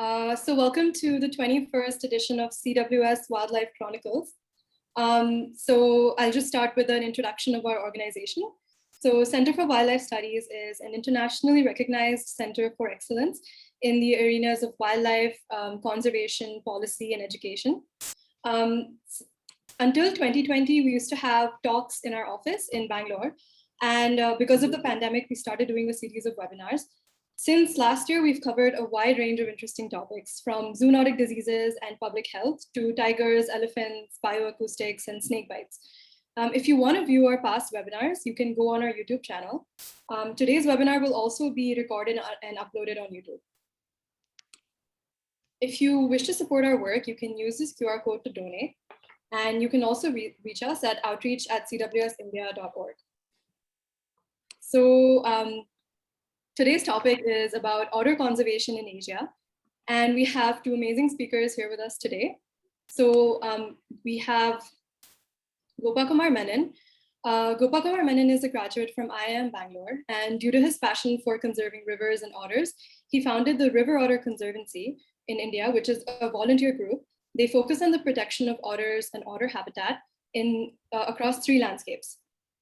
So welcome to the 21st edition of CWS Wildlife Chronicles. So I'll just start with an introduction of our organization. So Center for Wildlife Studies is an internationally recognized center for excellence in the arenas of wildlife, conservation, policy, and education. Until 2020, we used to have talks in our office in Bangalore. And because of the pandemic, we started doing a series of webinars. Since last year, we've covered a wide range of interesting topics, from zoonotic diseases and public health to tigers, elephants, bioacoustics, and snake bites. If you want to view our past webinars, you can go on our YouTube channel. Today's webinar will also be recorded and uploaded on YouTube. If you wish to support our work, you can use this QR code to donate. And you can also reach us at outreach@cwsindia.org. So today's topic is about otter conservation in Asia. And we have two amazing speakers here with us today. So we have Gopakumar Menon. Gopakumar Menon is a graduate from IIM Bangalore. And due to his passion for conserving rivers and otters, he founded the River Otter Conservancy in India, which is a volunteer group. They focus on the protection of otters and otter habitat across 3 landscapes.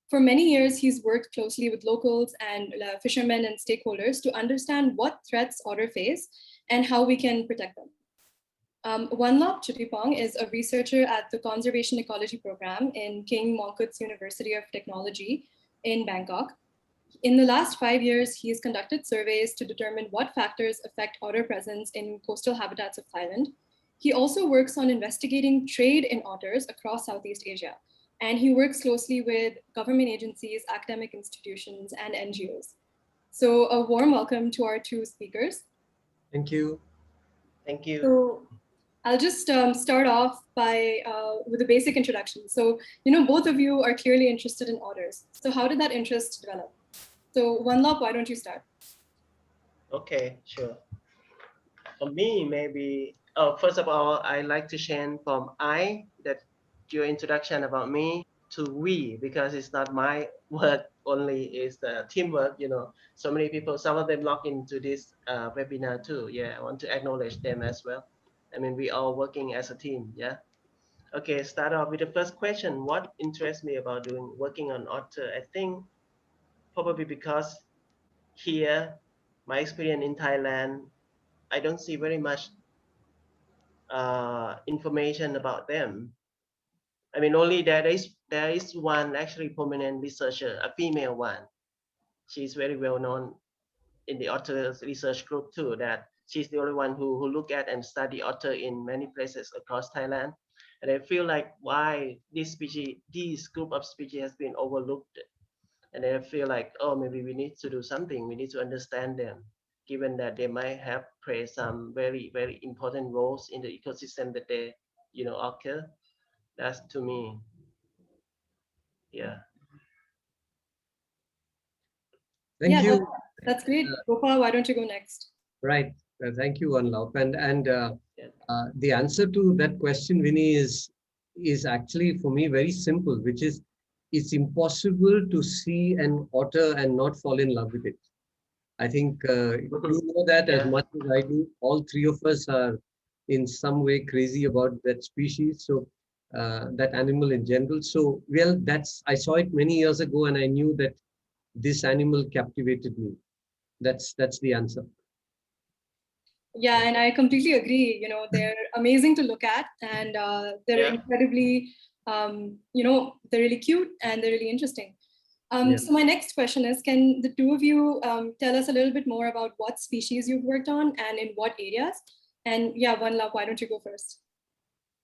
For many years, he's worked closely with locals and fishermen and stakeholders to understand what threats otter face and how we can protect them. Wanlop Chutipong is a researcher at the Conservation Ecology Program in King Mongkut's University of Technology in Bangkok. In the last 5 years, he has conducted surveys to determine what factors affect otter presence in coastal habitats of Thailand. He also works on investigating trade in otters across Southeast Asia. And he works closely with government agencies, academic institutions, and NGOs. So a warm welcome to our 2 speakers. Thank you. Thank you. So I'll just start off with a basic introduction. So, both of you are clearly interested in otters. So how did that interest develop? So Wanlop, why don't you start? Okay, sure. For me, maybe, first of all, I like to change from that your introduction about me to we, because it's not my work only, it's the teamwork, so many people, some of them log into this webinar too. Yeah, I want to acknowledge them as well. I mean, we are working as a team. Yeah. Okay, start off with the first question. What interests me about working on otter? I think probably because here, my experience in Thailand, I don't see very much information about them. I mean, only there is one actually prominent researcher, a female one. She's very well known in the otter research group too, that she's the only one who look at and study otter in many places across Thailand. And I feel like why this group of species has been overlooked. And I feel like, oh, maybe we need to do something. We need to understand them, given that they might have played some very, very important roles in the ecosystem that they, occur. That's to me. Yeah. Thank you. That's great. Gopa, why don't you go next? Right. Thank you, Wanlop. And the answer to that question, Vinny, is actually for me very simple, which is it's impossible to see an otter and not fall in love with it. I think you know that as much as I do. All 3 of us are in some way crazy about that species. So that animal in general. So, well, I saw it many years ago and I knew that this animal captivated me. That's the answer. Yeah, and I completely agree. They're amazing to look at, and they're incredibly, they're really cute and they're really interesting. So my next question is, can the 2 of you tell us a little bit more about what species you've worked on and in what areas? And yeah, Wanlop, why don't you go first?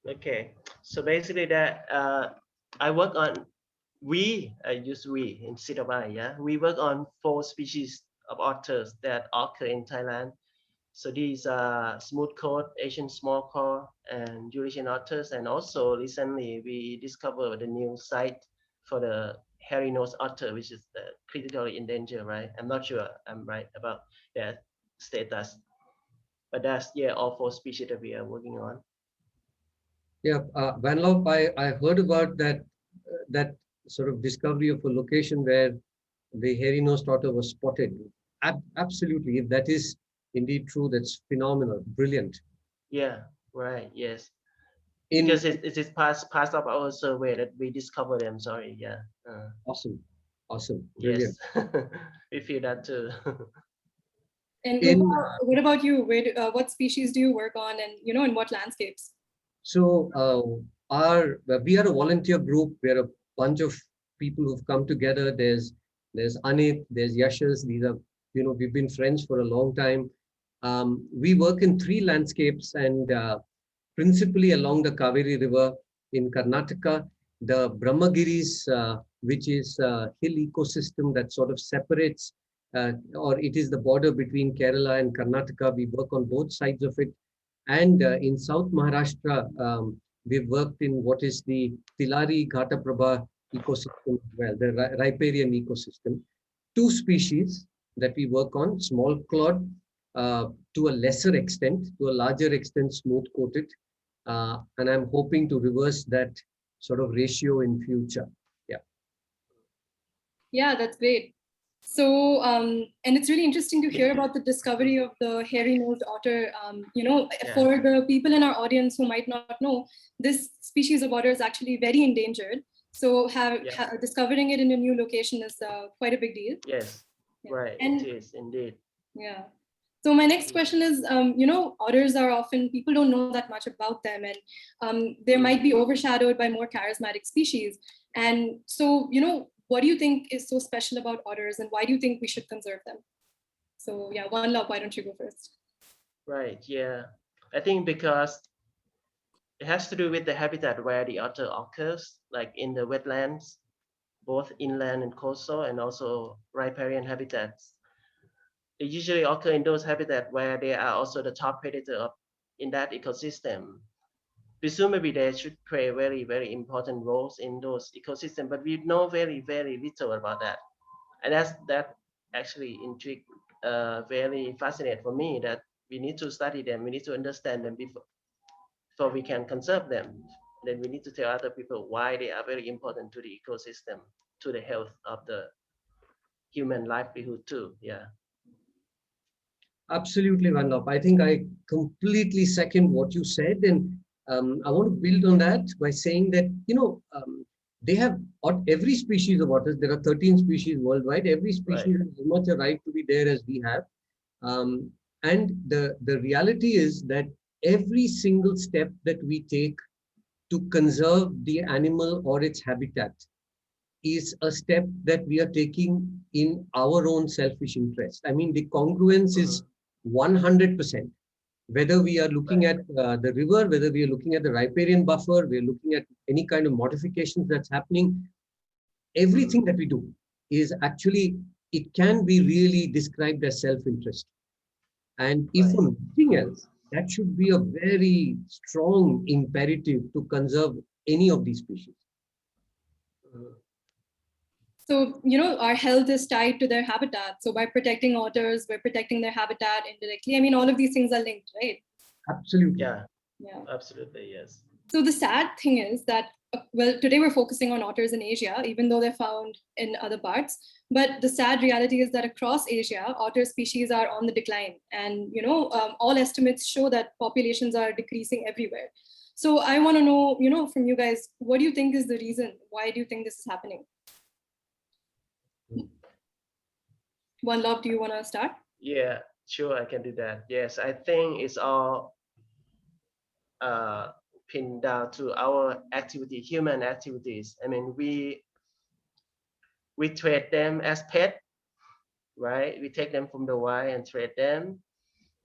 Okay, so basically that I work on, I use we instead of I, yeah? We work on 4 species of otters that occur in Thailand. So these are smooth-coat, Asian small-coat, and Eurasian otters. And also recently we discovered the new site for the hairy-nosed otter, which is the critically endangered, right? I'm not sure I'm right about that status. But that's, all 4 species that we are working on. Yeah, Wanlop, I heard about that sort of discovery of a location where the hairy-nosed otter was spotted. Absolutely, if that is Indeed true. That's phenomenal. Brilliant. Yeah, right. Yes, In because it is part of our survey that we discover them. Sorry. Yeah. Awesome. Awesome. Brilliant. Yes, we feel that too. And Gopa, In what about you? What species do you work on, and in what landscapes? So we are a volunteer group. We're a bunch of people who've come together. There's Anit, there's Yashas. These are, we've been friends for a long time. We work in three landscapes and principally along the Kaveri River in Karnataka, the Brahmagiris, which is a hill ecosystem that sort of separates, or it is the border between Kerala and Karnataka. We work on both sides of it. And in South Maharashtra, we've worked in what is the Tilari Ghataprabha ecosystem as well, the riparian ecosystem. Two species that we work on, small clawed, to a lesser extent, to a larger extent, smooth coated. And I'm hoping to reverse that sort of ratio in future. Yeah. Yeah, that's great. So, and it's really interesting to hear about the discovery of the hairy-nosed otter. For the people in our audience who might not know, this species of otter is actually very endangered. So, discovering it in a new location is quite a big deal. Yes, Yeah. right. And, it is indeed. Yeah. So my next question is, otters are often, people don't know that much about them, and they might be overshadowed by more charismatic species. And so, what do you think is so special about otters, and why do you think we should conserve them? So yeah, Wanlop, why don't you go first? Right. Yeah. I think because it has to do with the habitat where the otter occurs, like in the wetlands, both inland and coastal, and also riparian habitats. They usually occur in those habitats where they are also the top predator in that ecosystem. Presumably, they should play very, very important roles in those ecosystems, but we know very, very little about that. And that actually intrigued, very fascinating for me, that we need to study them, we need to understand them before we can conserve them. Then we need to tell other people why they are very important to the ecosystem, to the health of the human livelihood too. Yeah. Absolutely, Wanlop. I think I completely second what you said. And I want to build on that by saying that, they have every species of otters. There are 13 species worldwide. Every species Right. has as much a right to be there as we have. And the reality is that every single step that we take to conserve the animal or its habitat is a step that we are taking in our own selfish interest. I mean, the congruence is 100%. Whether we are looking at the river, whether we are looking at the riparian buffer, we are looking at any kind of modifications that's happening, everything that we do is actually, it can be really described as self-interest. And if for nothing else, that should be a very strong imperative to conserve any of these species. So, our health is tied to their habitat. So by protecting otters, we're protecting their habitat indirectly. I mean, all of these things are linked, right? Absolutely. Yeah. Yeah. Absolutely. Yes. So the sad thing is that, well, today we're focusing on otters in Asia, even though they're found in other parts. But the sad reality is that across Asia, otter species are on the decline. And, all estimates show that populations are decreasing everywhere. So I want to know, from you guys, what do you think is the reason? Why do you think this is happening? Wanlop, do you want to start? Yeah, sure, I can do that. Yes, I think it's all pinned down to our activity, human activities. I mean, we trade them as pet, right? We take them from the wild and trade them.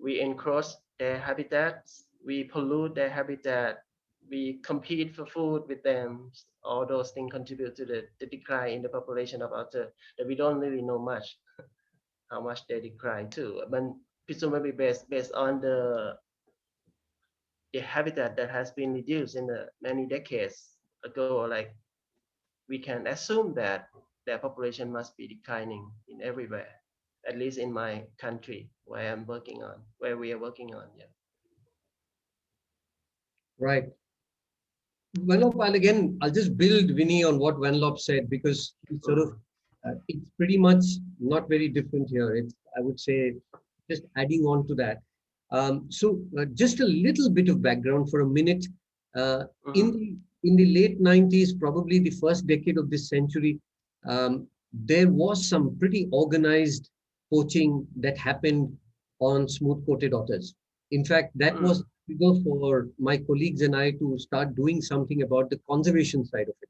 We encroach their habitats. We pollute their habitat. We compete for food with them. All those things contribute to the decline in the population of otter that we don't really know much how much they decline too. But presumably based on the habitat that has been reduced in the many decades ago, like we can assume that their population must be declining in everywhere, at least in my country where we are working on. Yeah. Right. Wanlop, I'll just build Vinny on what Wanlop said, because he sort of, it's pretty much not very different here. It's, I would say, just adding on to that. Just a little bit of background for a minute. Uh, in the late 90s, probably the first decade of this century, there was some pretty organized poaching that happened on smooth-coated otters. In fact, that was trigger for my colleagues and I to start doing something about the conservation side of it.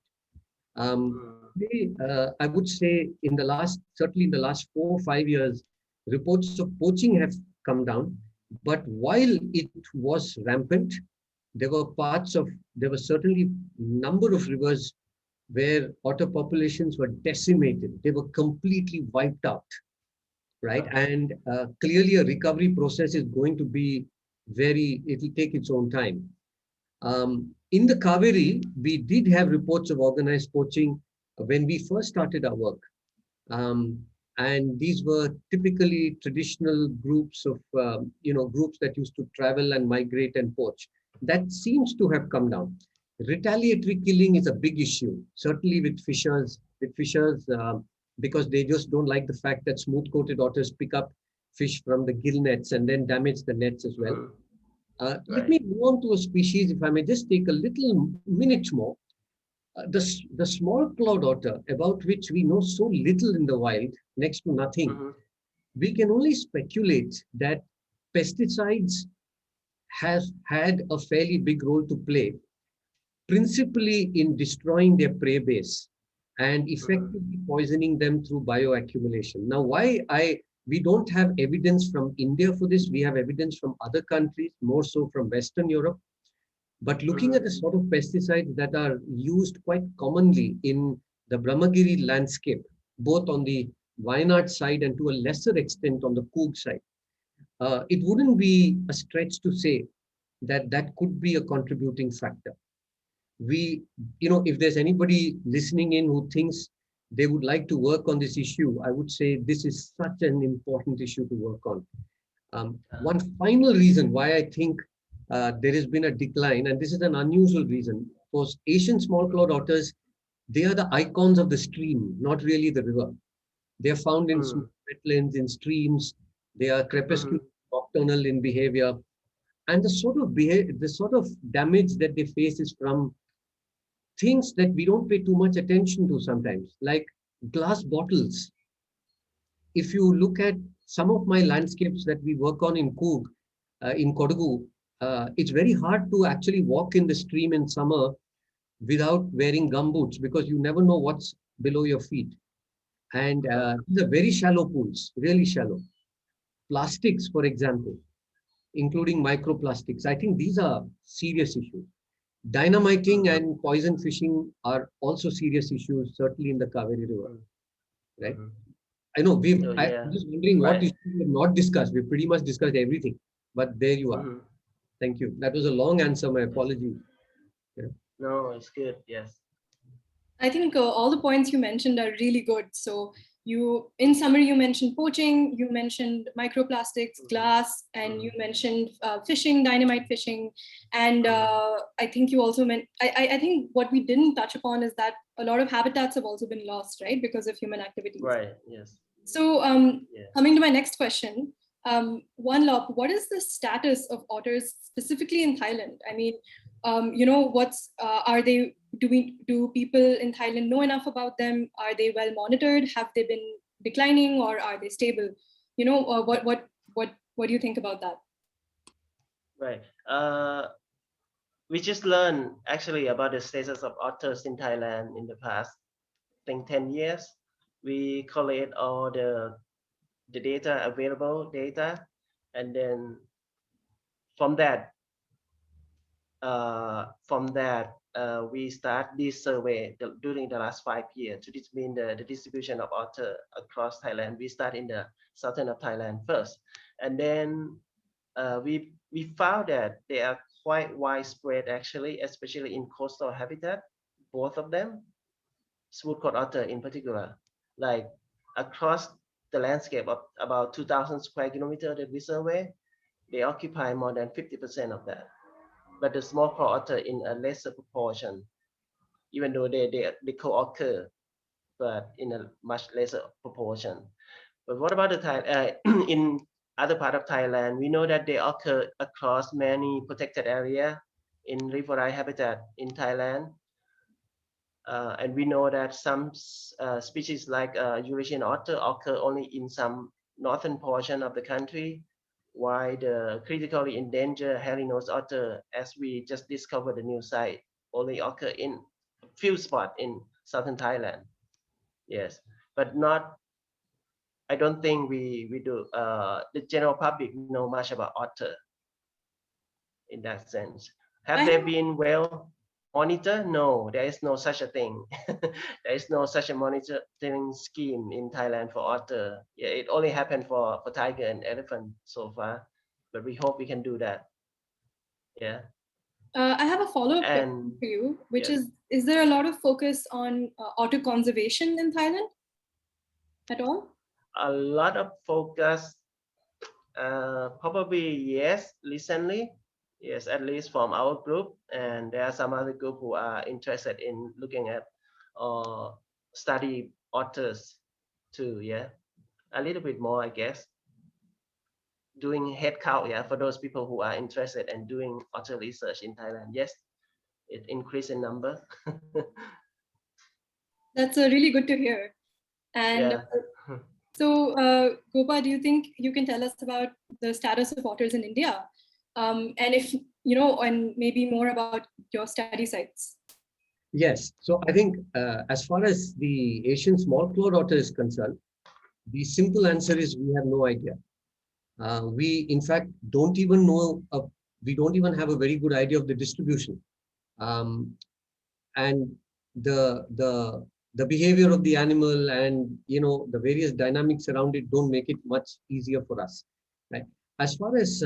I would say certainly in the last 4 or 5 years, reports of poaching have come down. But while it was rampant, there were certainly number of rivers where otter populations were decimated. They were completely wiped out, right? And clearly a recovery process is going to be it'll take its own time. In the Kaveri, we did have reports of organized poaching when we first started our work. And these were typically traditional groups of, groups that used to travel and migrate and poach. That seems to have come down. Retaliatory killing is a big issue, certainly with fishers, because they just don't like the fact that smooth-coated otters pick up fish from the gill nets and then damage the nets as well. Let me move on to a species, if I may just take a little minute more. The small cloud otter, about which we know so little in the wild, next to nothing, we can only speculate that pesticides have had a fairly big role to play, principally in destroying their prey base and effectively poisoning them through bioaccumulation. Now, we don't have evidence from India for this. We have evidence from other countries, more so from Western Europe. But looking at the sort of pesticides that are used quite commonly in the Brahmagiri landscape, both on the Wayanad side and to a lesser extent on the Coorg side, it wouldn't be a stretch to say that that could be a contributing factor. If there's anybody listening in who thinks they would like to work on this issue, I would say this is such an important issue to work on. One final reason why I think there has been a decline, and this is an unusual reason, because Asian small cloud otters, they are the icons of the stream, not really the river. They are found in wetlands, in streams. They are crepuscular, nocturnal in behavior, and the sort of damage that they face is from things that we don't pay too much attention to sometimes, like glass bottles. If you look at some of my landscapes that we work on in Coorg, in Kodagu, it's very hard to actually walk in the stream in summer without wearing gumboots because you never know what's below your feet. And these are very shallow pools, really shallow. Plastics, for example, including microplastics. I think these are serious issues. Dynamiting and poison fishing are also serious issues, certainly in the Kaveri River, right? I know I'm just wondering what issues we have not discussed. We've pretty much discussed everything, but there you are. Thank you. That was a long answer. My apologies. Yeah. No, it's good. Yes. I think all the points you mentioned are really good. So in summary, you mentioned poaching, you mentioned microplastics, glass, and you mentioned fishing, dynamite fishing. And I think you also meant, I think what we didn't touch upon is that a lot of habitats have also been lost, right? Because of human activities. Right, yes. So coming to my next question, Wanlop, what is the status of otters specifically in Thailand? I mean, do people in Thailand know enough about them? Are they well monitored? Have they been declining or are they stable? What do you think about that? Right. We just learned actually about the status of otters in Thailand in the past, I think 10 years. We collate all the data, available data, and then from that, we start this survey during the last 5 years to determine the distribution of otter across Thailand. We start in the southern of Thailand first, and then we found that they are quite widespread actually, especially in coastal habitat, both of them, smooth-coated otter in particular, like across the landscape of about 2,000 square kilometers that we survey, they occupy more than 50% of that. But the small cloud otter in a lesser proportion, even though they co-occur, but in a much lesser proportion. But what about the Thai? other part of Thailand. We know that they occur across many protected area in riverine habitat in Thailand. And we know that some species like Eurasian otter occur only in some northern portion of the country, while the critically endangered hairy-nosed otter, as we just discovered the new site, only occur in a few spots in southern Thailand. Yes, but not. I don't think we do. The general public know much about otter in that sense. Have they been well monitored? No, there is no such a thing. There is no such a monitoring scheme in Thailand for otter. Yeah, it only happened for tiger and elephant so far, but we hope we can do that. Yeah. I have a follow-up question for you, which is there a lot of focus on otter conservation in Thailand at all? A lot of focus, probably yes, recently. Yes, at least from our group, and there are some other group who are interested in looking at or study otters too. Yeah, a little bit more, I guess. Doing head count, yeah, for those people who are interested in doing otter research in Thailand. Yes, it increased in number. That's really good to hear. And yeah. So, Gopa, do you think you can tell us about the status of otters in India? And if, and maybe more about your study sites. Yes. So I think as far as the Asian small-clawed otter is concerned, the simple answer is we have no idea. We, in fact, don't even know, we don't even have a very good idea of the distribution. And the behavior of the animal and, the various dynamics around it don't make it much easier for us, right? As far as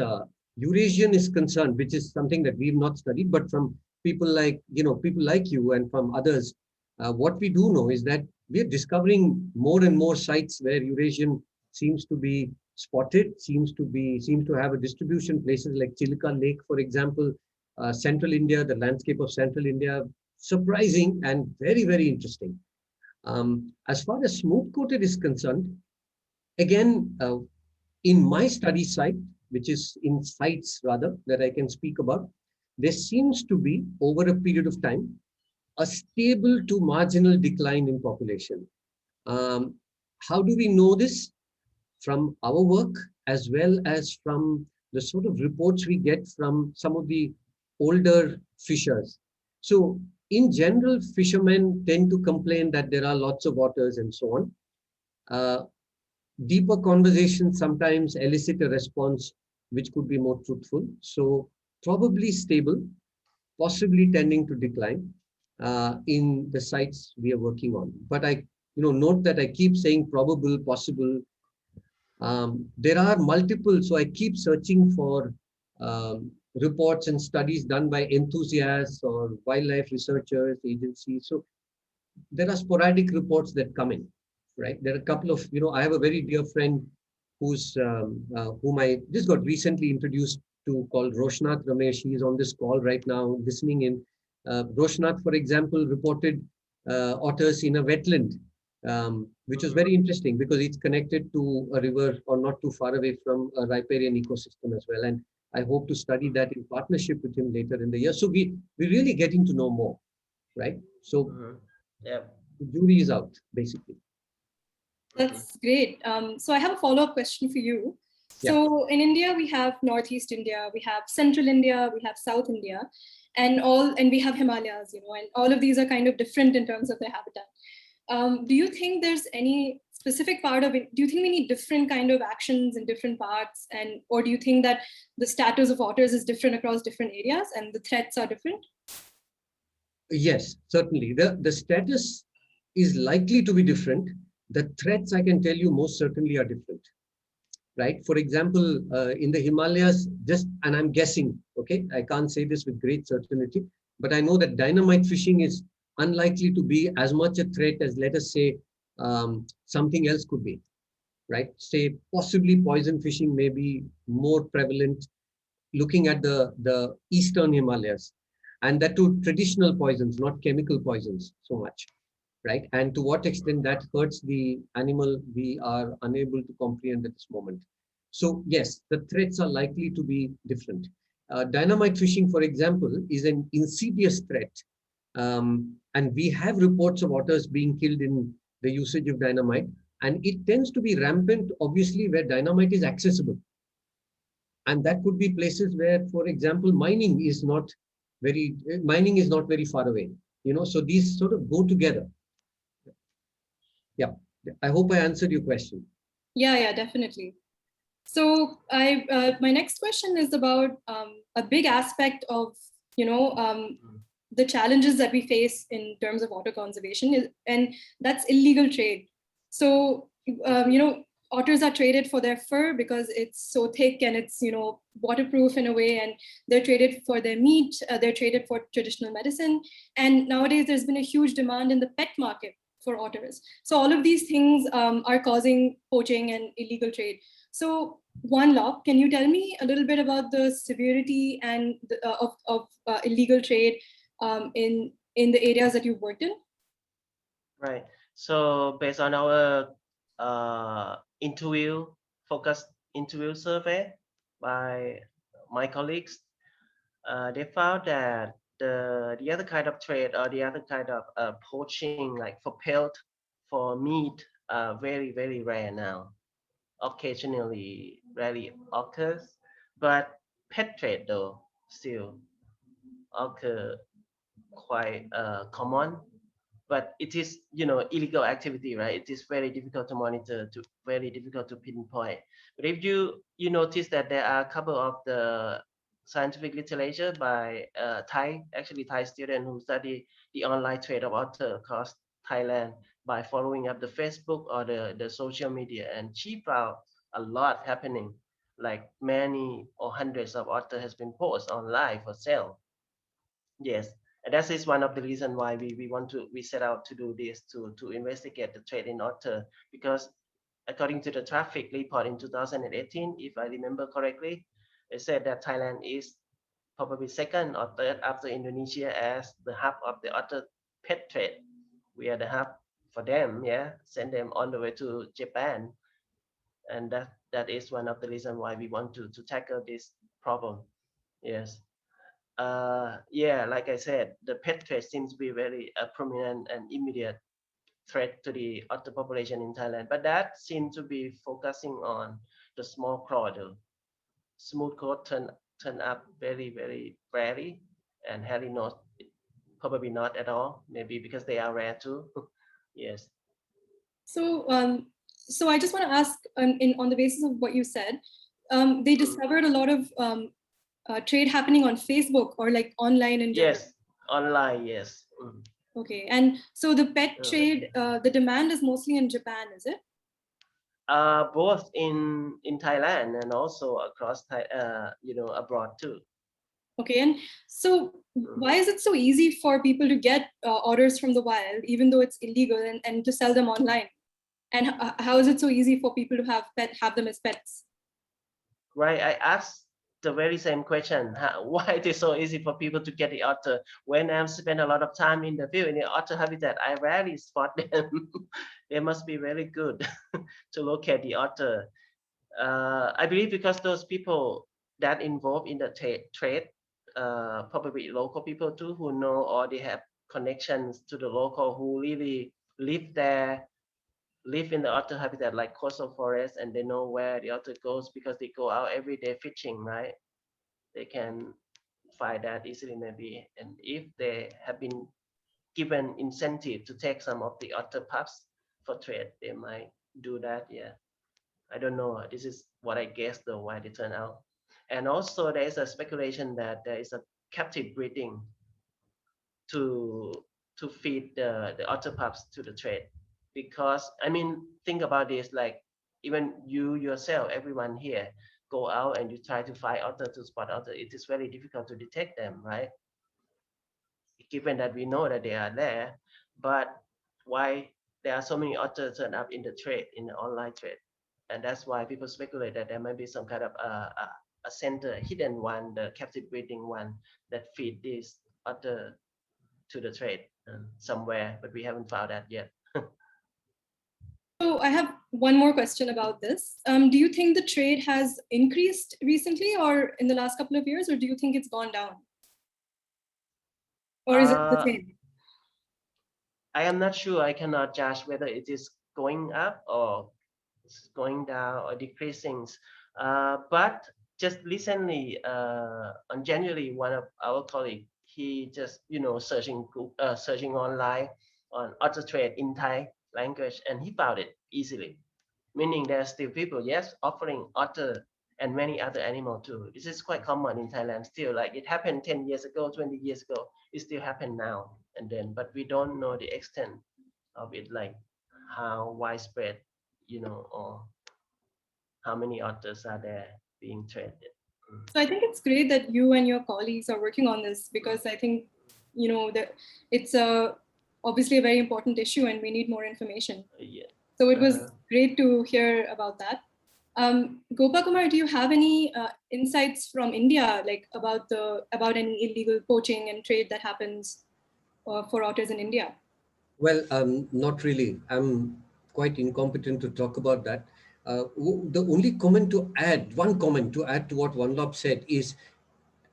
Eurasian is concerned, which is something that we've not studied, but from people like you and from others, what we do know is that we're discovering more and more sites where Eurasian seems to be spotted, seems to have a distribution. Places like Chilka Lake, for example, central India, the landscape of central India, surprising and very, very interesting. As far as smooth-coated is concerned, again, in my study site, which is in sites rather that I can speak about, there seems to be, over a period of time, a stable to marginal decline in population. How do we know this? From our work, as well as from the sort of reports we get from some of the older fishers. So in general, fishermen tend to complain that there are lots of otters and so on. Deeper conversations sometimes elicit a response which could be more truthful. So probably stable, possibly tending to decline in the sites we are working on. But I note that I keep saying probable, possible. There are multiple, so I keep searching for reports and studies done by enthusiasts or wildlife researchers, agencies. So there are sporadic reports that come in, right? There are a couple of, I have a very dear friend who's whom I just got recently introduced to, called Roshnath Ramesh. He is on this call right now, listening in. Roshnath, for example, reported otters in a wetland, which was very interesting because it's connected to a river or not too far away from a riparian ecosystem as well. And I hope to study that in partnership with him later in the year. So we're really getting to know more, right? So yeah, the jury is out, basically. That's great. So I have a follow-up question for you. Yeah. So in India, we have Northeast India, we have Central India, we have South India, and we have Himalayas, and all of these are kind of different in terms of their habitat. Do you think there's any specific part of it? Do you think we need different kind of actions in different parts, or do you think that the status of otters is different across different areas and the threats are different? Yes, certainly. The status is likely to be different. The threats, I can tell you, most certainly are different, right? For example, in the Himalayas, and I'm guessing, okay, I can't say this with great certainty, but I know that dynamite fishing is unlikely to be as much a threat as, let us say, something else could be, right? Say, possibly poison fishing may be more prevalent, looking at the eastern Himalayas, and that to traditional poisons, not chemical poisons so much, right? And to what extent that hurts the animal, we are unable to comprehend at this moment. So yes, the threats are likely to be different. Dynamite fishing, for example, is an insidious threat. And we have reports of otters being killed in the usage of dynamite. And it tends to be rampant, obviously, where dynamite is accessible. And that could be places where, for example, mining is not very far away. So these sort of go together. Yeah, I hope I answered your question. Yeah, definitely. So my next question is about a big aspect of the challenges that we face in terms of otter conservation, and that's illegal trade. So otters are traded for their fur because it's so thick and it's waterproof in a way, and they're traded for their meat. They're traded for traditional medicine, and nowadays there's been a huge demand in the pet market for otters. So all of these things are causing poaching and illegal trade. So Wanlop, can you tell me a little bit about the severity and of illegal trade in the areas that you've worked in? Right. So based on our focused interview survey by my colleagues, they found that the other kind of trade or the other kind of poaching, like for pelt, for meat, very, very rare now. Occasionally rarely occurs, but pet trade though still occur quite common. But it is illegal activity, right? It is very difficult to monitor, very difficult to pinpoint. But if you notice that there are a couple of the scientific literature by Thai students who study the online trade of otter across Thailand by following up the Facebook or the social media, and she found a lot happening, like many or hundreds of otter has been posted online for sale. Yes, and that is one of the reasons why we set out to do this, to investigate the trade in otter, because according to the traffic report in 2018, if I remember correctly, it said that Thailand is probably second or third after Indonesia as the hub of the otter pet trade. We are the hub for them, yeah, send them all the way to Japan, and that is one of the reasons why we want to tackle this problem. Yes. Yeah, like I said, the pet trade seems to be very prominent and immediate threat to the otter population in Thailand, but that seems to be focusing on the small craw. The smooth craw turn up very, very rarely, and hairy nose probably not at all, maybe because they are rare too. Yes. So I just want to ask, on the basis of what you said, they discovered a lot of trade happening on Facebook or like online in general. Yes, online, yes. Okay, and so the pet trade, the demand is mostly in Japan, is it? Both in Thailand and also across abroad too. Okay, and so why is it so easy for people to get otters from the wild, even though it's illegal, and to sell them online? And how is it so easy for people to have them as pets? Right, I asked the very same question. Why it is so easy for people to get the otter? When I've spent a lot of time in the field in the otter habitat, I rarely spot them. They must be very good to locate the otter. I believe because those people that involved in the trade, probably local people too, who know or they have connections to the local who really live there, live in the otter habitat like coastal forest, and they know where the otter goes because they go out every day fishing, right? They can find that easily maybe. And if they have been given incentive to take some of the otter pups for trade, they might do that. Yeah, I don't know. This is what I guess though why they turn out. And also there is a speculation that there is a captive breeding to feed the otter pups to the trade, because I mean think about this, like even you yourself, everyone here go out and you try to find otter, to spot otter, it is very difficult to detect them, right? Given that we know that they are there, but why there are so many otters turn up in the trade, in the online trade? And that's why people speculate that there might be some kind of a center, a hidden one, the captive breeding one that feed this otter to the trade somewhere, but we haven't found that yet. So I have one more question about this. Do you think the trade has increased recently or in the last couple of years, or do you think it's gone down? Or is it the same? I am not sure. I cannot judge whether it is going up or it's going down or decreasing. But just recently, on January, one of our colleagues, he just searching online on otter trade in Thai language, and he found it easily. Meaning there are still people, yes, offering otter and many other animals too. This is quite common in Thailand still. Like it happened 10 years ago, 20 years ago. It still happen now and then, but we don't know the extent of it, like how widespread, or how many otters are there being traded. So I think it's great that you and your colleagues are working on this, because I think, that it's obviously a very important issue and we need more information. Yeah. So it was great to hear about that. Gopakumar, do you have any insights from India, like about any illegal poaching and trade that happens for otters in India? Well, not really. I'm quite incompetent to talk about that. The only comment to add, one comment to add to what Wanlop said is,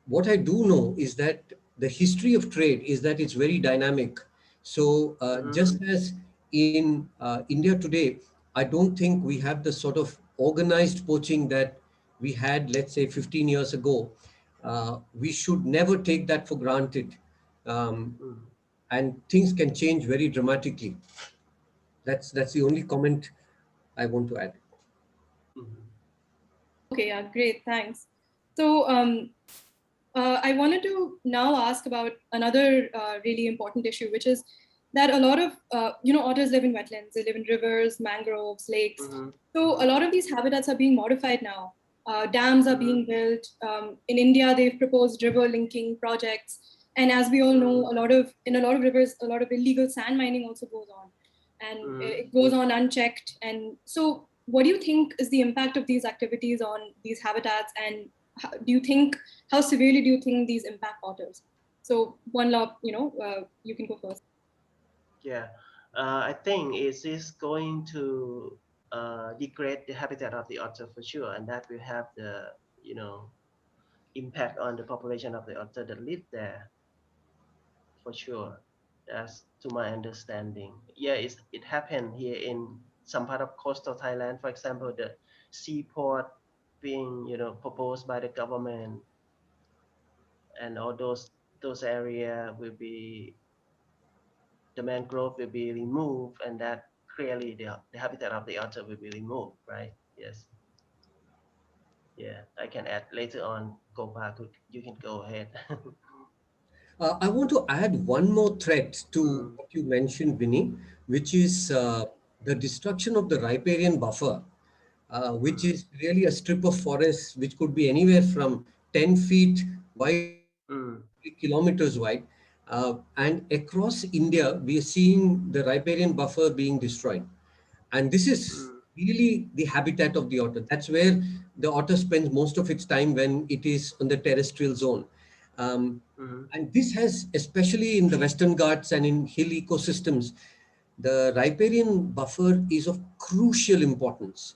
what I do know is that the history of trade is that it's very dynamic. So just as in India today, I don't think we have the sort of organized poaching that we had, let's say, 15 years ago. We should never take that for granted. And things can change very dramatically. That's the only comment I want to add. Okay, yeah, great, thanks. So I wanted to now ask about another really important issue, which is that a lot of otters live in wetlands. They live in rivers, mangroves, lakes. So a lot of these habitats are being modified now. Dams are being built. In India, they've proposed river linking projects. And as we all know, in a lot of rivers, a lot of illegal sand mining also goes on, and it goes on unchecked. And so, what do you think is the impact of these activities on these habitats, and how severely do you think these impact otters? So, Wanlop, you can go first. Yeah, I think it is going to degrade the habitat of the otter for sure, and that will have the impact on the population of the otter that live there for sure. That's to my understanding. Yeah, it happened here in some part of coastal Thailand. For example, the seaport being proposed by the government, and all those area will be, the mangrove will be removed, and that clearly the habitat of the otter will be removed, right? Yes. Yeah, I can add later on. Gopa, you can go ahead. I want to add one more threat to what you mentioned, Vinny, which is the destruction of the riparian buffer, which is really a strip of forest which could be anywhere from 10 feet wide to 3 kilometers wide. And across India, we are seeing the riparian buffer being destroyed. And this is really the habitat of the otter. That's where the otter spends most of its time when it is on the terrestrial zone. And this has, especially in the Western Ghats and in hill ecosystems, the riparian buffer is of crucial importance.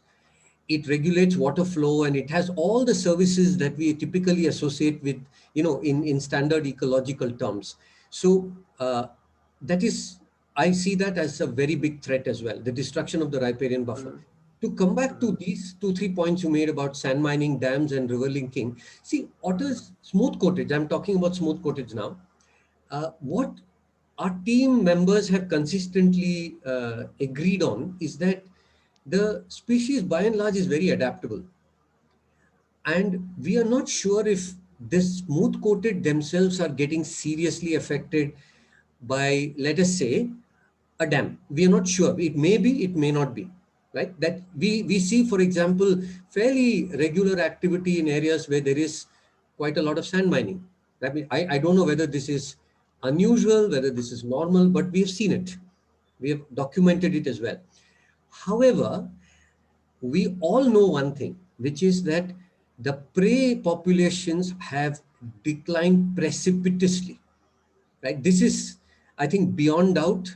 It regulates water flow, and it has all the services that we typically associate with, in standard ecological terms. So that is, I see that as a very big threat as well, the destruction of the riparian buffer. To come back to these 2-3 points you made about sand mining, dams, and river linking, see, otters, smooth coatage, I'm talking about smooth coatage now. What our team members have consistently agreed on is that the species by and large is very adaptable. And we are not sure if this smooth coated themselves are getting seriously affected by, let us say, a dam. We are not sure. It may be, it may not be. Right? That we see, for example, fairly regular activity in areas where there is quite a lot of sand mining. I don't know whether this is unusual, whether this is normal, but we have seen it. We have documented it as well. However, we all know one thing, which is that the prey populations have declined precipitously. Right? This is, I think, beyond doubt.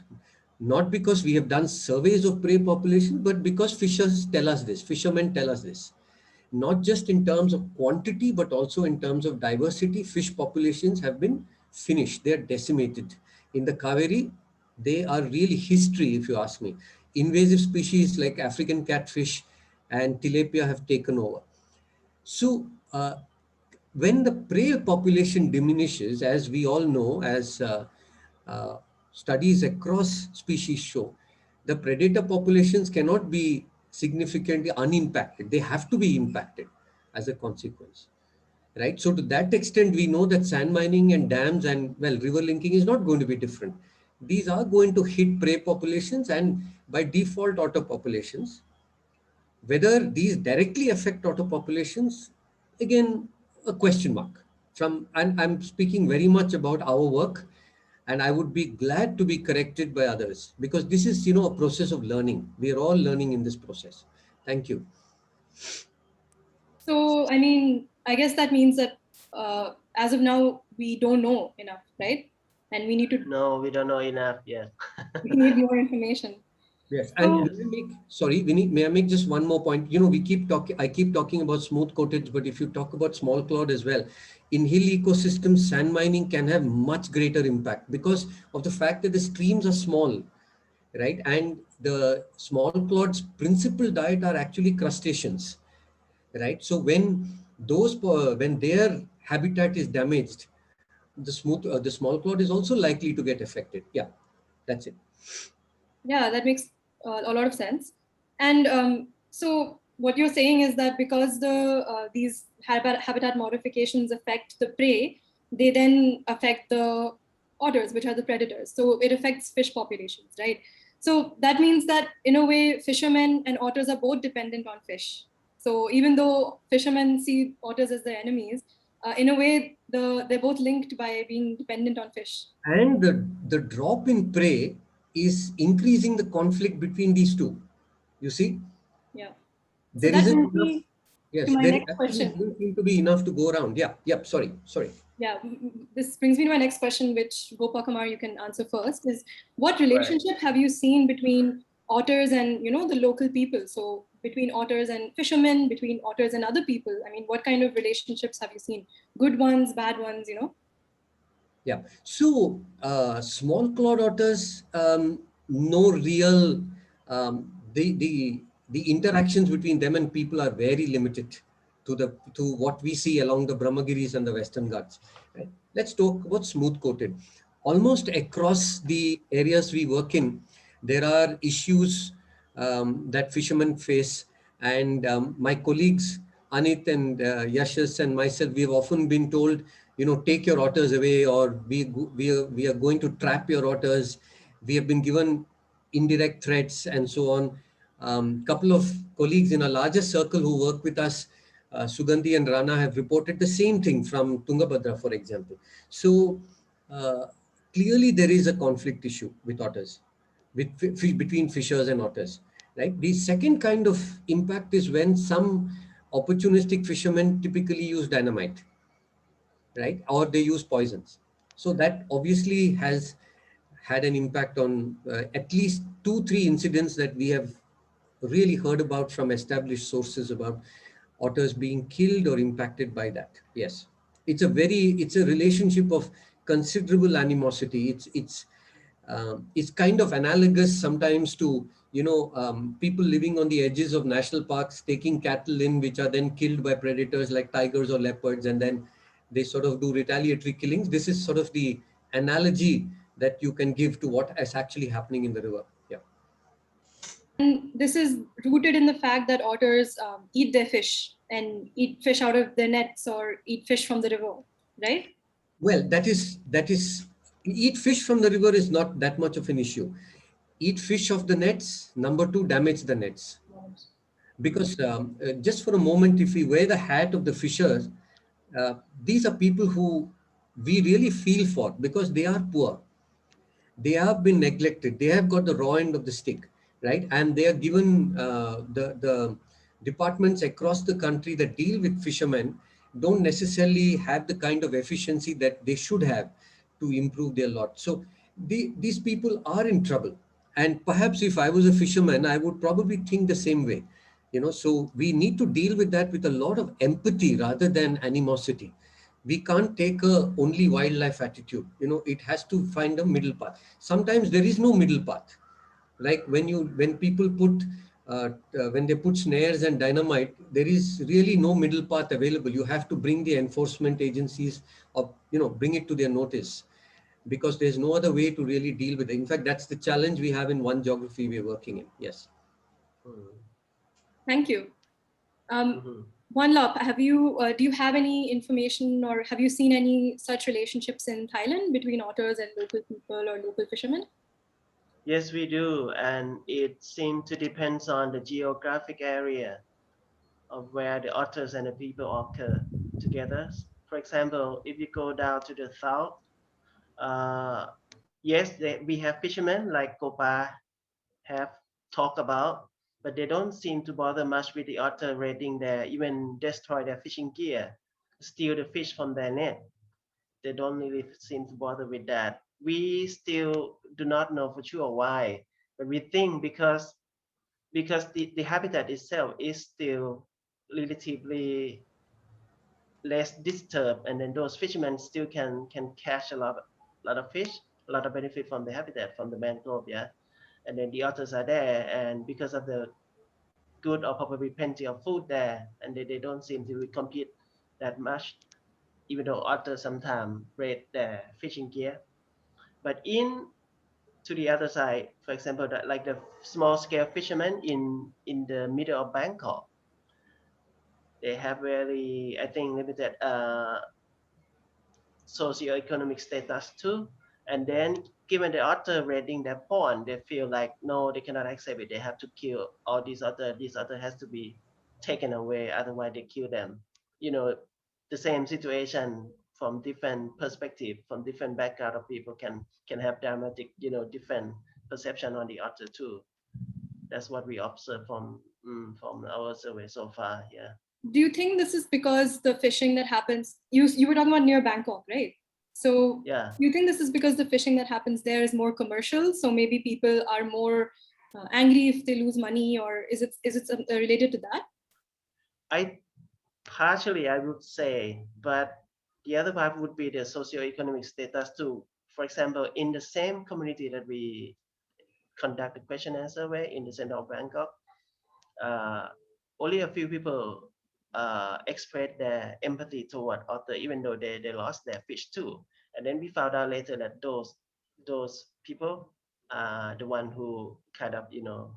not because we have done surveys of prey population, but because fishers tell us this, fishermen tell us this. Not just in terms of quantity, but also in terms of diversity, fish populations have been finished. They are decimated. In the Kaveri, they are really history, if you ask me. Invasive species like African catfish and tilapia have taken over. So, when the prey population diminishes, as we all know, as uh, studies across species show, the predator populations cannot be significantly unimpacted. They have to be impacted as a consequence, right? So to that extent, we know that sand mining and dams and, well, river linking is not going to be different. These are going to hit prey populations and by default otter populations. Whether these directly affect otter populations, again, a question mark. And I'm speaking very much about our work, and I would be glad to be corrected by others because this is, a process of learning. We are all learning in this process. Thank you. So, I mean, I guess that means that as of now, we don't know enough, right? And we need to. No, we don't know enough yet. We need more information. Yes, So, and sorry, Vinny, may I make just one more point? We keep talking, I keep talking about smooth coated, but if you talk about small cloud as well, in hill ecosystems, sand mining can have much greater impact because of the fact that the streams are small, right? And the small cloud's principal diet are actually crustaceans, right? So when their habitat is damaged, the small cloud is also likely to get affected. Yeah, that's it. yeah, that makes a lot of sense. And so what you're saying is that because these habitat modifications affect the prey, they then affect the otters, which are the predators. So it affects fish populations, right? So that means that in a way, fishermen and otters are both dependent on fish. So even though fishermen see otters as their enemies, in a way, they're both linked by being dependent on fish. And the drop in prey is increasing the conflict between these two. You see, Yeah. So there that isn't brings enough. me to Yes, my there next actually question. doesn't seem to be enough to go around. Yeah, yep. Sorry. Yeah, this brings me to my next question, which Gopakumar, you can answer first, is what Right. relationship have you seen between otters and, the local people? So between otters and fishermen, between otters and other people, I mean, what kind of relationships have you seen? Good ones, bad ones? Yeah. So small cloud otters, no real the interactions between them and people are very limited to what we see along the Brahmagiris and the Western Ghats. Right? Let's talk about smooth coated. Almost across the areas we work in, there are issues that fishermen face, and my colleagues Anit and Yashas and myself, we've often been told, take your otters away, or we are going to trap your otters. We have been given indirect threats and so on. Couple of colleagues in a larger circle who work with us, Sugandhi and Rana, have reported the same thing from Tungabhadra, for example. So uh, clearly there is a conflict issue with otters, between fishers and otters. Right. The second kind of impact is when some opportunistic fishermen typically use dynamite, right? Or they use poisons. So that obviously has had an impact on at least 2, 3 incidents that we have really heard about from established sources about otters being killed or impacted by that. Yes, it's a relationship of considerable animosity. It's kind of analogous sometimes to people living on the edges of national parks taking cattle in which are then killed by predators like tigers or leopards, and then they sort of do retaliatory killings. This is sort of the analogy that you can give to what is actually happening in the river. Yeah. And this is rooted in the fact that otters eat their fish and eat fish out of their nets or eat fish from the river, right? Well, that is eat fish from the river is not that much of an issue. Eat fish of the nets. Number two, damage the nets. Because just for a moment, if we wear the hat of the fishers, these are people who we really feel for because they are poor. They have been neglected. They have got the raw end of the stick, right? And they are given the departments across the country that deal with fishermen don't necessarily have the kind of efficiency that they should have to improve their lot. So these people are in trouble. And perhaps if I was a fisherman, I would probably think the same way. So we need to deal with that with a lot of empathy rather than animosity. We can't take a only wildlife attitude. It has to find a middle path. Sometimes there is no middle path. Like when people put when they put snares and dynamite, there is really no middle path available. You have to bring the enforcement agencies, or bring it to their notice, because there's no other way to really deal with it. In fact, that's the challenge we have in one geography we're working in. Yes. Thank you. Mhm. Wanlop, do you have any information, or have you seen any such relationships in Thailand between otters and local people or local fishermen? Yes, we do, and it seems to depend on the geographic area of where the otters and the people occur together. For example, if you go down to the south, uh, yes, we have fishermen like Gopa have talked about, but they don't seem to bother much with the otter raiding there, even destroy their fishing gear, steal the fish from their net. They don't really seem to bother with that. We still do not know for sure why, but we think because the habitat itself is still relatively less disturbed, and then those fishermen still can catch a lot of fish, a lot of benefit from the habitat, from the mangrove, yeah. And then the otters are there, and because of the good or probably plenty of food there, and they don't seem to compete that much, even though otters sometimes raid their fishing gear. But to the other side, for example, that like the small scale fishermen in the middle of Bangkok, they have very, I think, limited socioeconomic status too. And then given the otter raiding their pond, they feel like no, they cannot accept it. They have to kill all these other. This other has to be taken away, otherwise they kill them. You know, the same situation from different perspective, from different background of people can have dramatic, different perception on the otter too. That's what we observe from our survey so far. Yeah. Do you think this is because the fishing that happens, you were talking about near Bangkok, right? So Yeah. do you think this is because the fishing that happens there is more commercial? So maybe people are more angry if they lose money, or is it related to that? I partially, I would say, but the other part would be the socioeconomic status too. For example, in the same community that we conduct the questionnaire survey in the center of Bangkok, uh, only a few people expressed their empathy toward otter, even though they lost their fish too. And then we found out later that those people are the one who kind of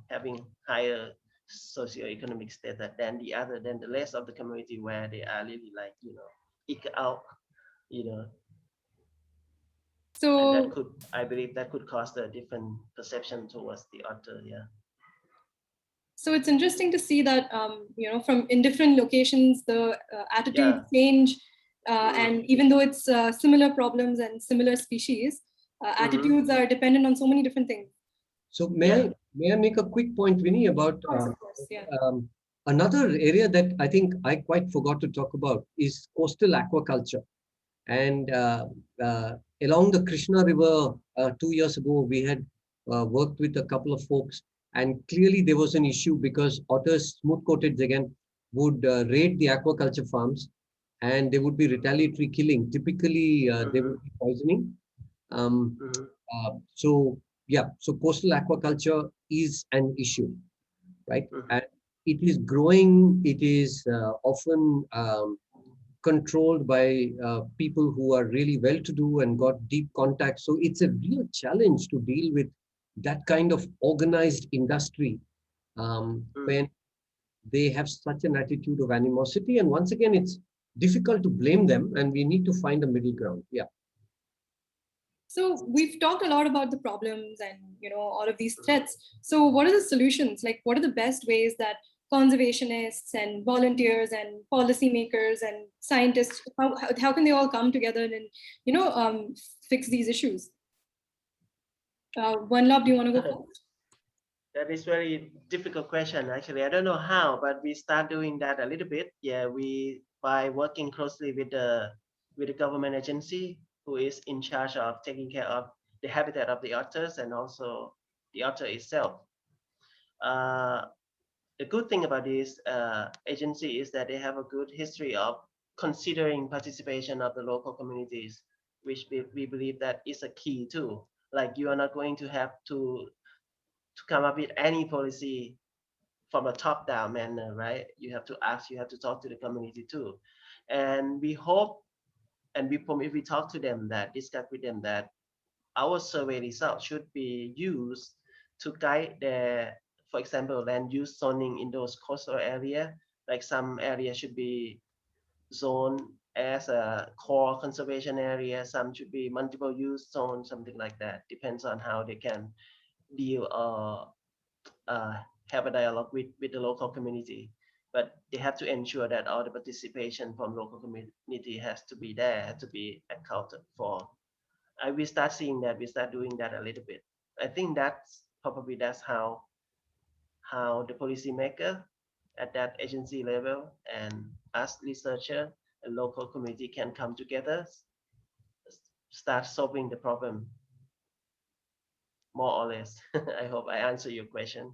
having higher socioeconomic status than the rest of the community, where they are really like eke out, you know, and that So could, I believe, that could cause a different perception towards the otter. Yeah. so it's interesting to see that from in different locations the attitudes Yeah. change, Mm. and even though it's similar problems and similar species, Mm-hmm. attitudes are dependent on so many different things. So Yeah. may I make a quick point, Vinny, about Of course, yeah. another area that I think I quite forgot to talk about is coastal aquaculture. And along the Krishna River, 2 years ago, we had worked with a couple of folks, and clearly there was an issue because otters, smooth-coated again, would raid the aquaculture farms, and there would be retaliatory killing. Typically, there Mm-hmm. would be poisoning. Um, Mm-hmm. so yeah, so coastal aquaculture is an issue, right? Mm-hmm. And it is growing. It is often controlled by people who are really well-to-do and got deep contacts. So it's a real challenge to deal with that kind of organized industry Mm. when they have such an attitude of animosity. And once again, it's difficult to blame them, and we need to find a middle ground. Yeah. So we've talked a lot about the problems and all of these threats. So what are the solutions? Like, what are the best ways that conservationists and volunteers and policymakers and scientists, how can they all come together and fix these issues? Wanlop, do you want to go first? That is very difficult question. Actually, I don't know how, but we start doing that a little bit. Yeah, we by working closely with the government agency who is in charge of taking care of the habitat of the otters, and also the otter itself. The good thing about this agency is that they have a good history of considering participation of the local communities, which we believe that is a key too. Like you are not going to have to come up with any policy from a top-down manner, right? You have to ask, you have to talk to the community too. And we hope, and we talk to them, that discuss with them that our survey results should be used to guide their, for example, land use zoning in those coastal area. Like some areas should be zoned as a core conservation area, some should be multiple use zone, something like that. Depends on how they can deal or have a dialogue with the local community. But they have to ensure that all the participation from local community has to be there, has to be accounted for. We start seeing that, we start doing that a little bit. I think that's how the policymaker at that agency level and us researcher and local community can come together, start solving the problem, more or less. I hope I answer your question.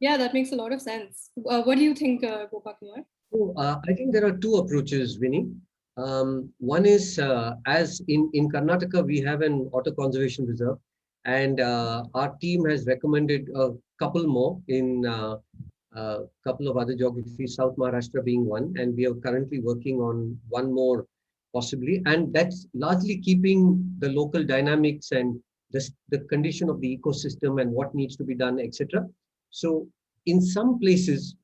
Yeah, that makes a lot of sense. What do you think, Gopakumar? So, I think there are two approaches, Vinny. One is, as in Karnataka, we have an otter conservation reserve, and our team has recommended a couple more in a couple of other geographies, South Maharashtra being one, and we are currently working on one more possibly, and that's largely keeping the local dynamics and the condition of the ecosystem and what needs to be done, etc. So in some places,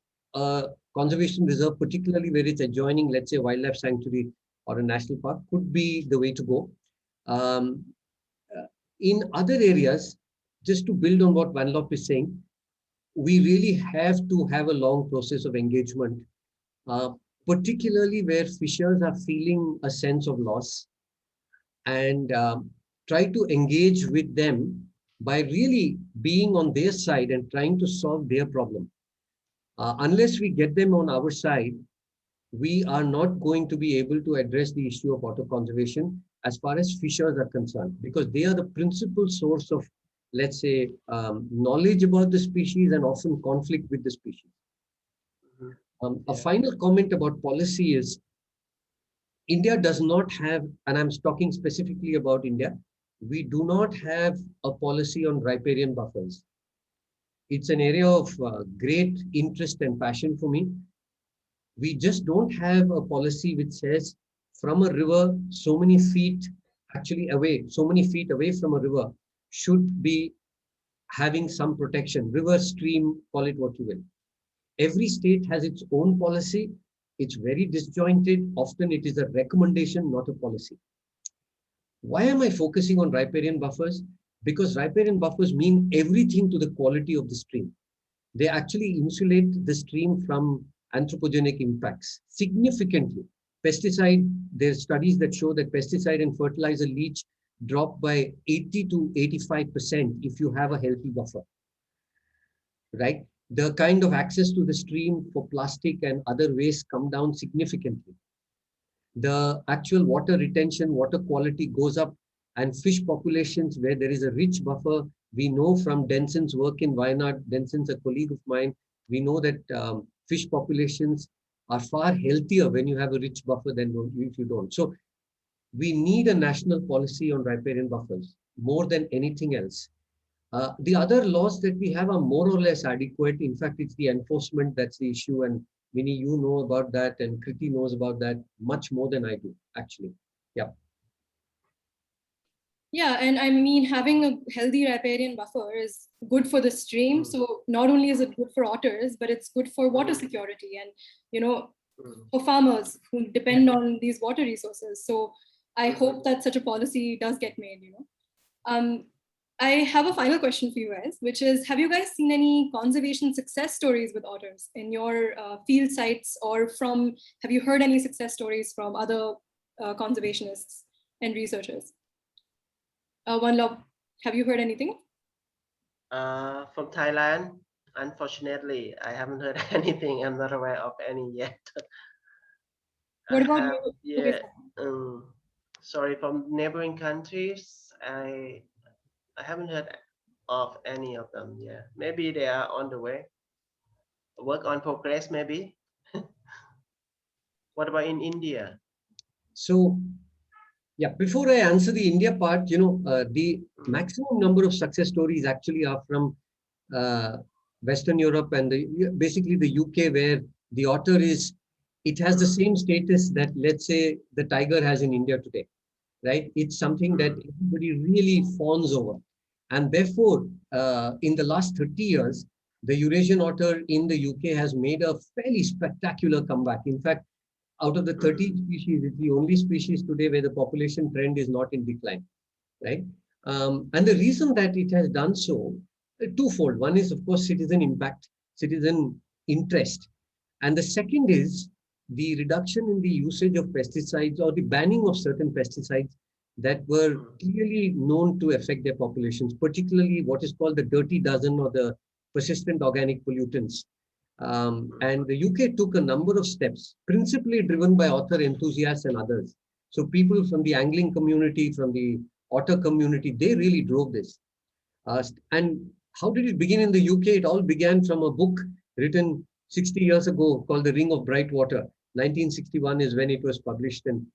conservation reserve, particularly where it's adjoining, let's say, a wildlife sanctuary or a national park, could be the way to go. In other areas, just to build on what Wanlop is saying, we really have to have a long process of engagement, particularly where fishers are feeling a sense of loss, and try to engage with them by really being on their side and trying to solve their problem. Unless we get them on our side, we are not going to be able to address the issue of otter conservation as far as fishers are concerned, because they are the principal source of, let's say, knowledge about the species and often conflict with the species. A final comment about policy is, India does not have, and I'm talking specifically about India, we do not have a policy on riparian buffers. It's an area of great interest and passion for me. We just don't have a policy which says from a river, so many feet away from a river should be having some protection. River, stream, call it what you will. Every state has its own policy. It's very disjointed. Often it is a recommendation, not a policy. Why am I focusing on riparian buffers? Because riparian buffers mean everything to the quality of the stream. They actually insulate the stream from anthropogenic impacts significantly. There's studies that show that pesticide and fertilizer leach drop by 80 to 85% if you have a healthy buffer, right? The kind of access to the stream for plastic and other waste come down significantly. The actual water retention, water quality goes up, and fish populations where there is a rich buffer, we know from Denson's work in Wayanad, Denson's a colleague of mine, we know that fish populations are far healthier when you have a rich buffer than if you don't. So we need a national policy on riparian buffers more than anything else. The other laws that we have are more or less adequate. In fact, it's the enforcement that's the issue. And Vinny, you know about that, and Kriti knows about that much more than I do, actually. Yeah. Yeah, and I mean, having a healthy riparian buffer is good for the stream. So not only is it good for otters, but it's good for water security and, you know, for farmers who depend on these water resources. So I hope that such a policy does get made, you know. I have a final question for you guys, which is, have you guys seen any conservation success stories with otters in your field sites, or have you heard any success stories from other conservationists and researchers? Wanlop, have you heard anything? From Thailand, unfortunately, I haven't heard anything. I'm not aware of any yet. What about you? Yeah. Sorry, from neighboring countries, I haven't heard of any of them. Yeah, maybe they are on the way. Work on progress, maybe. What about in India? So, yeah, before I answer the India part, the maximum number of success stories actually are from uh, Western Europe and basically the UK, where the otter it has the same status that, let's say, the tiger has in India today, right? It's something that everybody really fawns over. And therefore, in the last 30 years, the Eurasian otter in the UK has made a fairly spectacular comeback. In fact, out of the 13 species, it's the only species today where the population trend is not in decline, right? And the reason that it has done so, twofold. One is, of course, citizen impact, citizen interest. And the second is the reduction in the usage of pesticides or the banning of certain pesticides that were clearly known to affect their populations, particularly what is called the dirty dozen or the persistent organic pollutants. And the UK took a number of steps, principally driven by otter enthusiasts and others. So people from the angling community, from the otter community, they really drove this. And how did it begin in the UK? It all began from a book written 60 years ago called The Ring of Bright Water. 1961 is when it was published. And,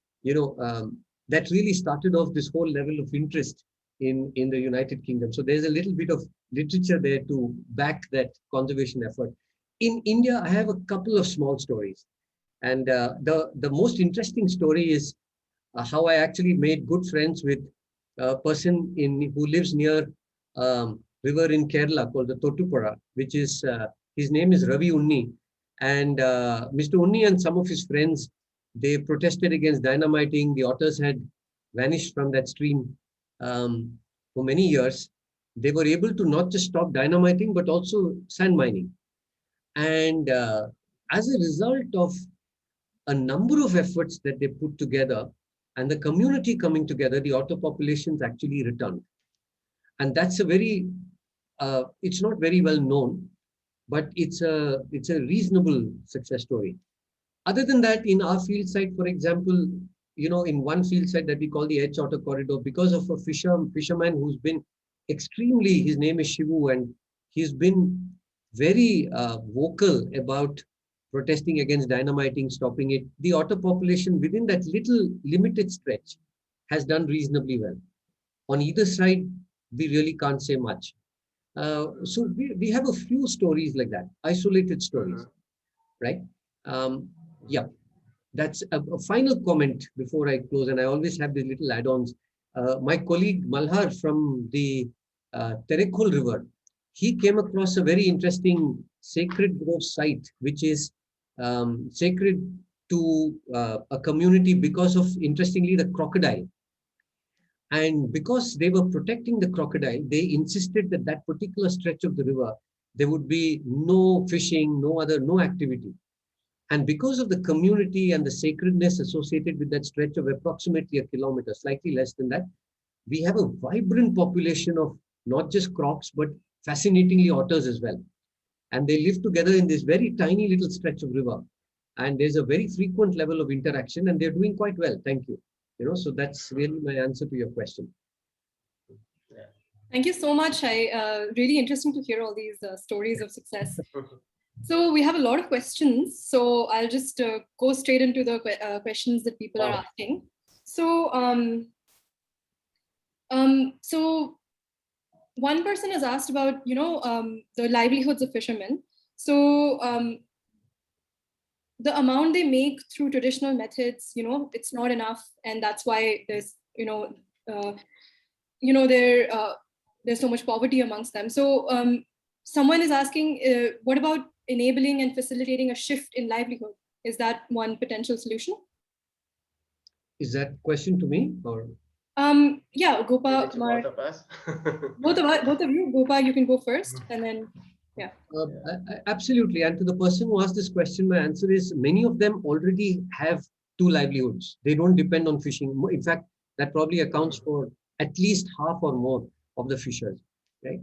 that really started off this whole level of interest in the United Kingdom. So there's a little bit of literature there to back that conservation effort. In India, I have a couple of small stories. And the most interesting story is how I actually made good friends with a person who lives near river in Kerala called the Thottupuzha, which is, his name is Ravi Unni. And Mr. Unni and some of his friends, they protested against dynamiting. The otters had vanished from that stream for many years. They were able to not just stop dynamiting, but also sand mining. And as a result of a number of efforts that they put together and the community coming together, the otter populations actually returned. And that's it's not very well known, but it's a reasonable success story. Other than that, in our field site, for example, in one field site that we call the H Otter Corridor, because of a fisherman who's been his name is Shivu, and he's been very vocal about protesting against dynamiting, stopping it. The otter population within that little limited stretch has done reasonably well. On either side, we really can't say much. So we have a few stories like that, isolated stories, right? Yeah, that's a final comment before I close, and I always have these little add-ons. My colleague Malhar from the Terekhol River, he came across a very interesting sacred grove site, which is sacred to a community because of, interestingly, the crocodile. And because they were protecting the crocodile, they insisted that that particular stretch of the river, there would be no fishing, no activity. And because of the community and the sacredness associated with that stretch of approximately a kilometer, slightly less than that, we have a vibrant population of not just crocs, but fascinatingly otters as well. And they live together in this very tiny little stretch of river. And there's a very frequent level of interaction, and they're doing quite well. Thank you. So that's really my answer to your question. Thank you so much. Really interesting to hear all these stories of success. So we have a lot of questions. So I'll just go straight into the questions that people are asking. So, so one person has asked about, the livelihoods of fishermen. So the amount they make through traditional methods, it's not enough, and that's why there's, there's so much poverty amongst them. So someone is asking, what about enabling and facilitating a shift in livelihood? Is that one potential solution? Is that question to me or? Yeah, Gopa. Both of us. both of you. Gopa, you can go first, and then yeah. Absolutely. And to the person who asked this question, my answer is many of them already have two livelihoods. They don't depend on fishing. In fact, that probably accounts for at least half or more of the fishers, right?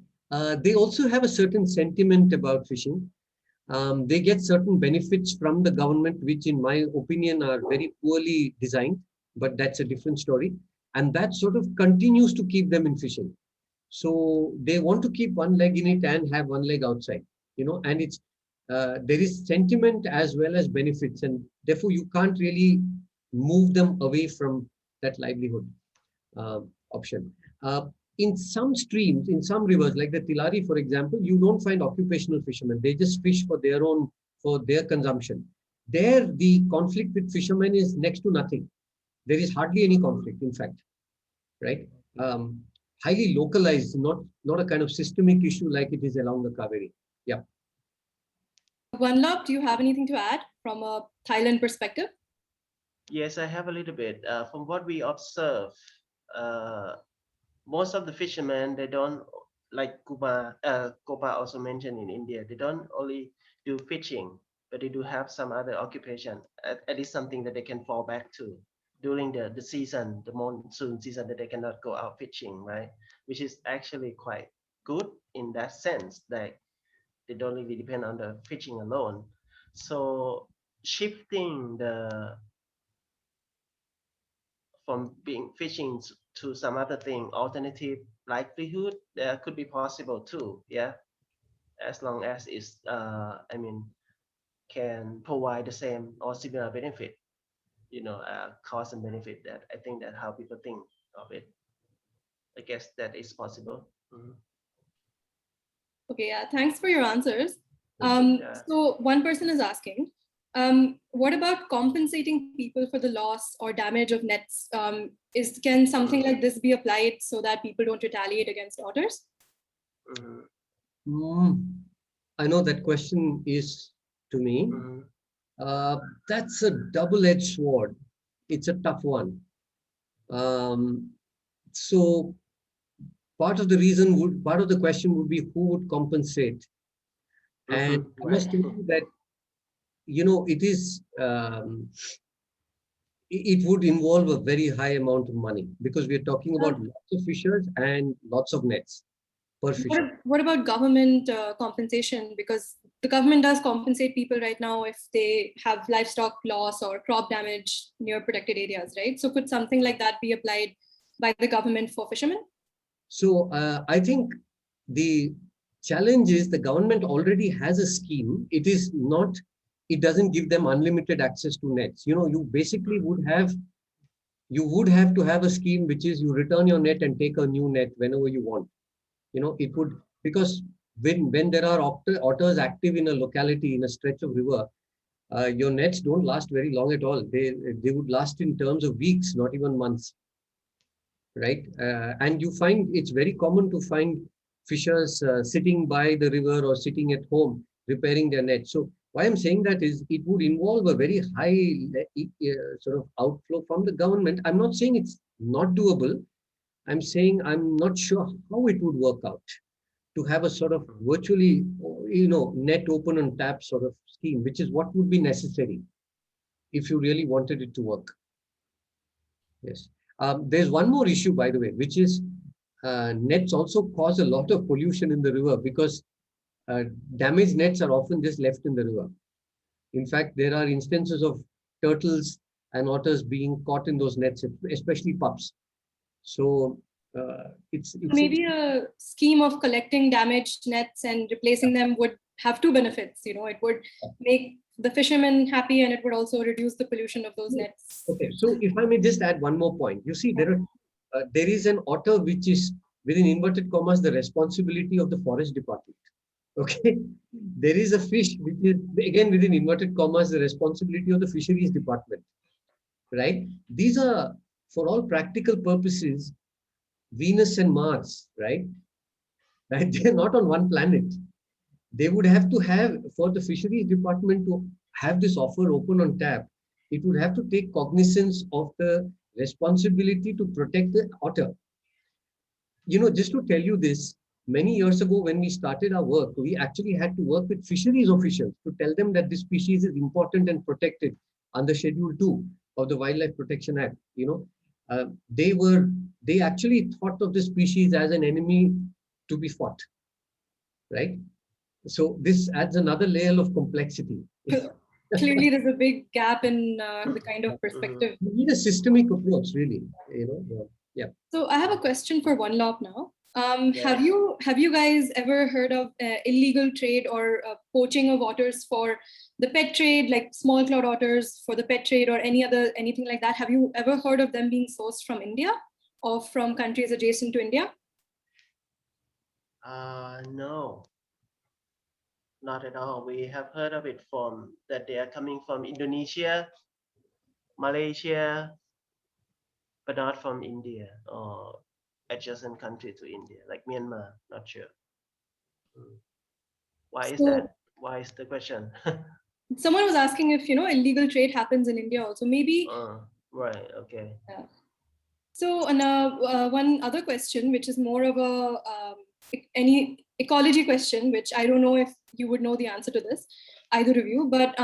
They also have a certain sentiment about fishing. They get certain benefits from the government, which in my opinion are very poorly designed, but that's a different story. And that sort of continues to keep them in fishing. So they want to keep one leg in it and have one leg outside, and it's there is sentiment as well as benefits, and therefore you can't really move them away from that livelihood option. In some streams, in some rivers, like the Tilari, for example, you don't find occupational fishermen. They just fish for their consumption. There, the conflict with fishermen is next to nothing. There is hardly any conflict, in fact, right? Highly localized, not a kind of systemic issue like it is along the Kaveri. Yeah. Wanlop, do you have anything to add from a Thailand perspective? Yes, I have a little bit. From what we observe, most of the fishermen, they don't, like Gopa also mentioned in India, they don't only do fishing, but they do have some other occupation, at least something that they can fall back to during the season, the monsoon season, that they cannot go out fishing, right? Which is actually quite good in that sense, that they don't really depend on the fishing alone. So shifting from being fishing to some other thing, alternative livelihood, could be possible too. Yeah, as long as it's, can provide the same or similar benefit, cost and benefit. That I think that how people think of it. I guess that is possible. Okay, yeah, thanks for your answers. Yeah. So one person is asking, what about compensating people for the loss or damage of nets? Can something like this be applied so that people don't retaliate against otters? I know that question is to me. That's a double-edged sword. It's a tough one. So part of the question would be who would compensate? And I must tell you that, it is, it would involve a very high amount of money, because we're talking about lots of fishers and lots of nets per fisher. What about government compensation? Because the government does compensate people right now if they have livestock loss or crop damage near protected areas, right? So could something like that be applied by the government for fishermen? So I think the challenge is the government already has a scheme. It doesn't give them unlimited access to nets. You basically would have to have a scheme which is you return your net and take a new net whenever you want. It would, because when there are otters active in a locality, in a stretch of river, your nets don't last very long at all. They would last in terms of weeks, not even months. Right? And you find it's very common to find fishers sitting by the river or sitting at home repairing their net. So why I'm saying that is it would involve a very high sort of outflow from the government. I'm not saying it's not doable. I'm saying I'm not sure how it would work out to have a sort of virtually, net open and tap sort of scheme, which is what would be necessary if you really wanted it to work. Yes. There's one more issue, by the way, which is nets also cause a lot of pollution in the river, because damaged nets are often just left in the river. In fact, there are instances of turtles and otters being caught in those nets, especially pups. So it's maybe a scheme of collecting damaged nets and replacing them would have two benefits. It would make the fishermen happy, and it would also reduce the pollution of those nets. Okay, so if I may just add one more point. You see, there is an otter which is, within inverted commas, the responsibility of the forest department. Okay, there is a fish which is, again, within inverted commas, the responsibility of the fisheries department. Right? These are, for all practical purposes, Venus and Mars, right? Right? They're not on one planet. They would have to have, for the fisheries department to have this offer open on tap, it would have to take cognizance of the responsibility to protect the otter. Just to tell you this, many years ago when we started our work, we actually had to work with fisheries officials to tell them that this species is important and protected under Schedule 2 of the Wildlife Protection Act. They actually thought of the species as an enemy to be fought, right? So this adds another layer of complexity. Clearly, there's a big gap in the kind of perspective. We need a systemic approach, really. Yeah. So I have a question for Wanlop now. Have you guys ever heard of illegal trade or poaching of otters for the pet trade, like small cloud otters for the pet trade, or anything like that? Have you ever heard of them being sourced from India or from countries adjacent to India? No, not at all. We have heard of it from that they are coming from Indonesia, Malaysia, but not from India or adjacent country to India, like Myanmar. Not sure. Why is So that? Why is the question? someone was asking if illegal trade happens in India also. Maybe. Right. Okay. Yeah. So one other question, which is more of any ecology question, which I don't know if you would know the answer to this, either of you, but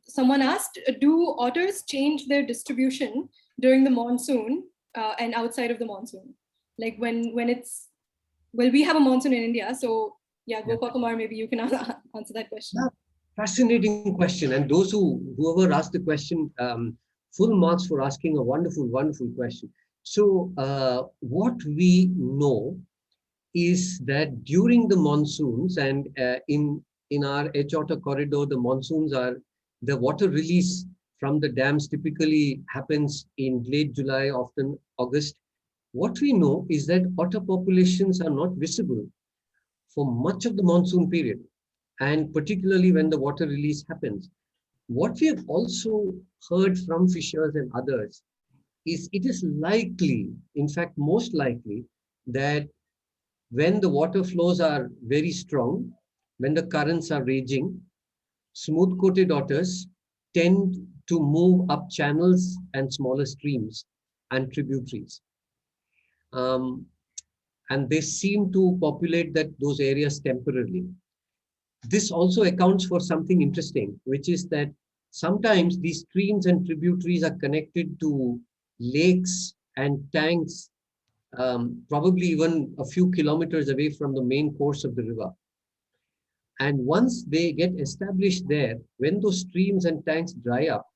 someone asked, do otters change their distribution during the monsoon and outside of the monsoon? Like when it's, well, we have a monsoon in India, so yeah, Gopakumar, maybe you can answer that question. Yeah, fascinating question. And whoever asked the question, full marks for asking a wonderful, wonderful question. So what we know is that during the monsoons and in our Otter corridor, the monsoons the water release from the dams typically happens in late July, often August. What we know is that otter populations are not visible for much of the monsoon period, and particularly when the water release happens. What we have also heard from fishers and others is it is likely, in fact, most likely, that when the water flows are very strong, when the currents are raging, smooth-coated otters tend to move up channels and smaller streams and tributaries. And they seem to populate those areas temporarily. This also accounts for something interesting, which is that sometimes these streams and tributaries are connected to lakes and tanks, probably even a few kilometers away from the main course of the river. And once they get established there, when those streams and tanks dry up,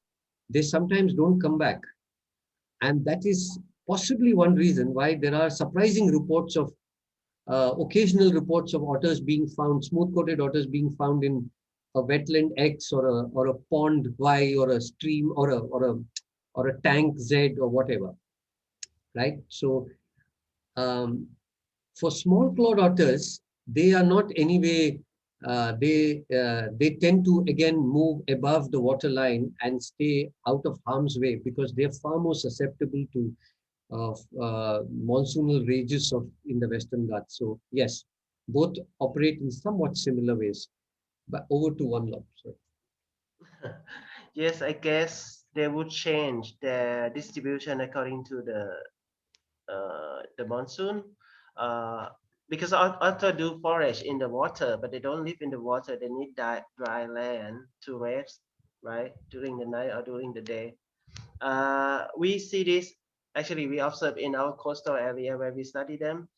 they sometimes don't come back. And that is possibly one reason why there are surprising reports of occasional reports of otters being found, smooth-coated otters being found in a wetland X or a pond Y or a stream or a tank Z or whatever, right? So for small clawed otters, they are not anyway. They tend to again move above the water line and stay out of harm's way because they are far more susceptible to monsoonal rages in the Western Ghats. So yes, both operate in somewhat similar ways. But over to Wanlop. Yes, I guess they would change their distribution according to the monsoon. Because otter do forage in the water, but they don't live in the water. They need dry land to rest, right, during the night or during the day. We see this, actually we observe in our coastal area where we study them.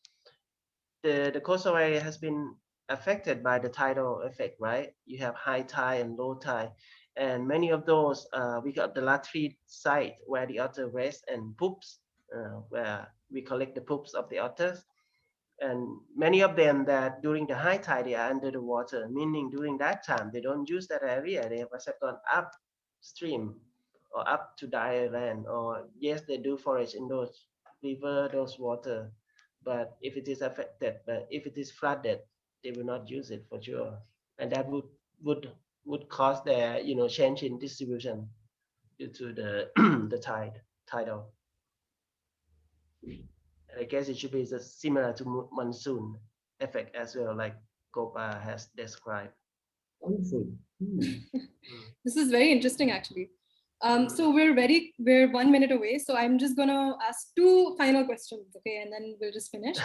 The coastal area has been affected by the tidal effect, right? You have high tide and low tide. And many of those, we got the latrine site where the otter rests and poops, where we collect the poops of the otters. And many of them that during the high tide, they are under the water, meaning during that time, they don't use that area. They have gone upstream or up to drier land, or yes, they do forage in those river, those water. But if it is affected, but if it is flooded, they will not use it for sure. And that would cause their, change in distribution due to the the tidal. I guess it should be just similar to monsoon effect as well, like Gopa has described. Wonderful. This is very interesting, actually. So we're 1 minute away. So I'm just gonna ask two final questions, okay, and then we'll just finish.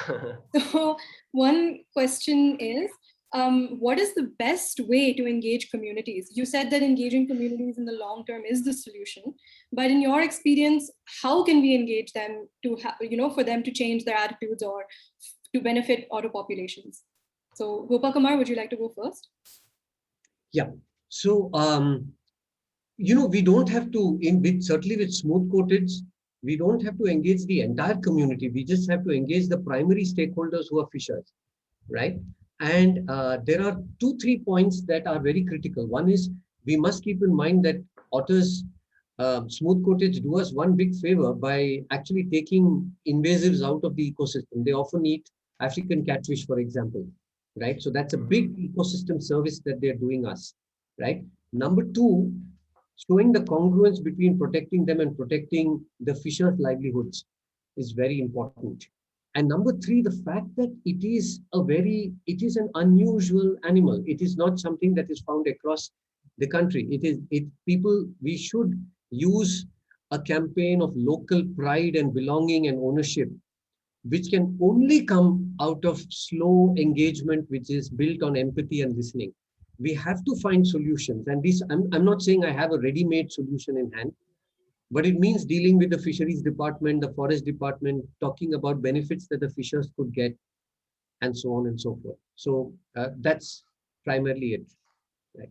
So one question is, what is the best way to engage communities? You said that engaging communities in the long term is the solution, but in your experience, how can we engage them to for them to change their attitudes or to benefit otter populations? So Gopakumar, would you like to go first? Yeah. So we don't have to certainly with smooth coated we don't have to engage the entire community. We just have to engage the primary stakeholders who are fishers, right? And there are 3 points that are very critical. One is we must keep in mind that otters, smooth coatage, do us one big favor by actually taking invasives out of the ecosystem. They often eat African catfish, for example, right? So that's a big ecosystem service that they're doing us, right? Number two, showing the congruence between protecting them and protecting the fishers' livelihoods is very important. And number three, the fact that it is an unusual animal. It is not something that is found across the country. We should use a campaign of local pride and belonging and ownership, which can only come out of slow engagement, which is built on empathy and listening. We have to find solutions. And I'm not saying I have a ready-made solution in hand, but it means dealing with the fisheries department, the forest department, talking about benefits that the fishers could get, and so on and so forth. So that's primarily it. Right.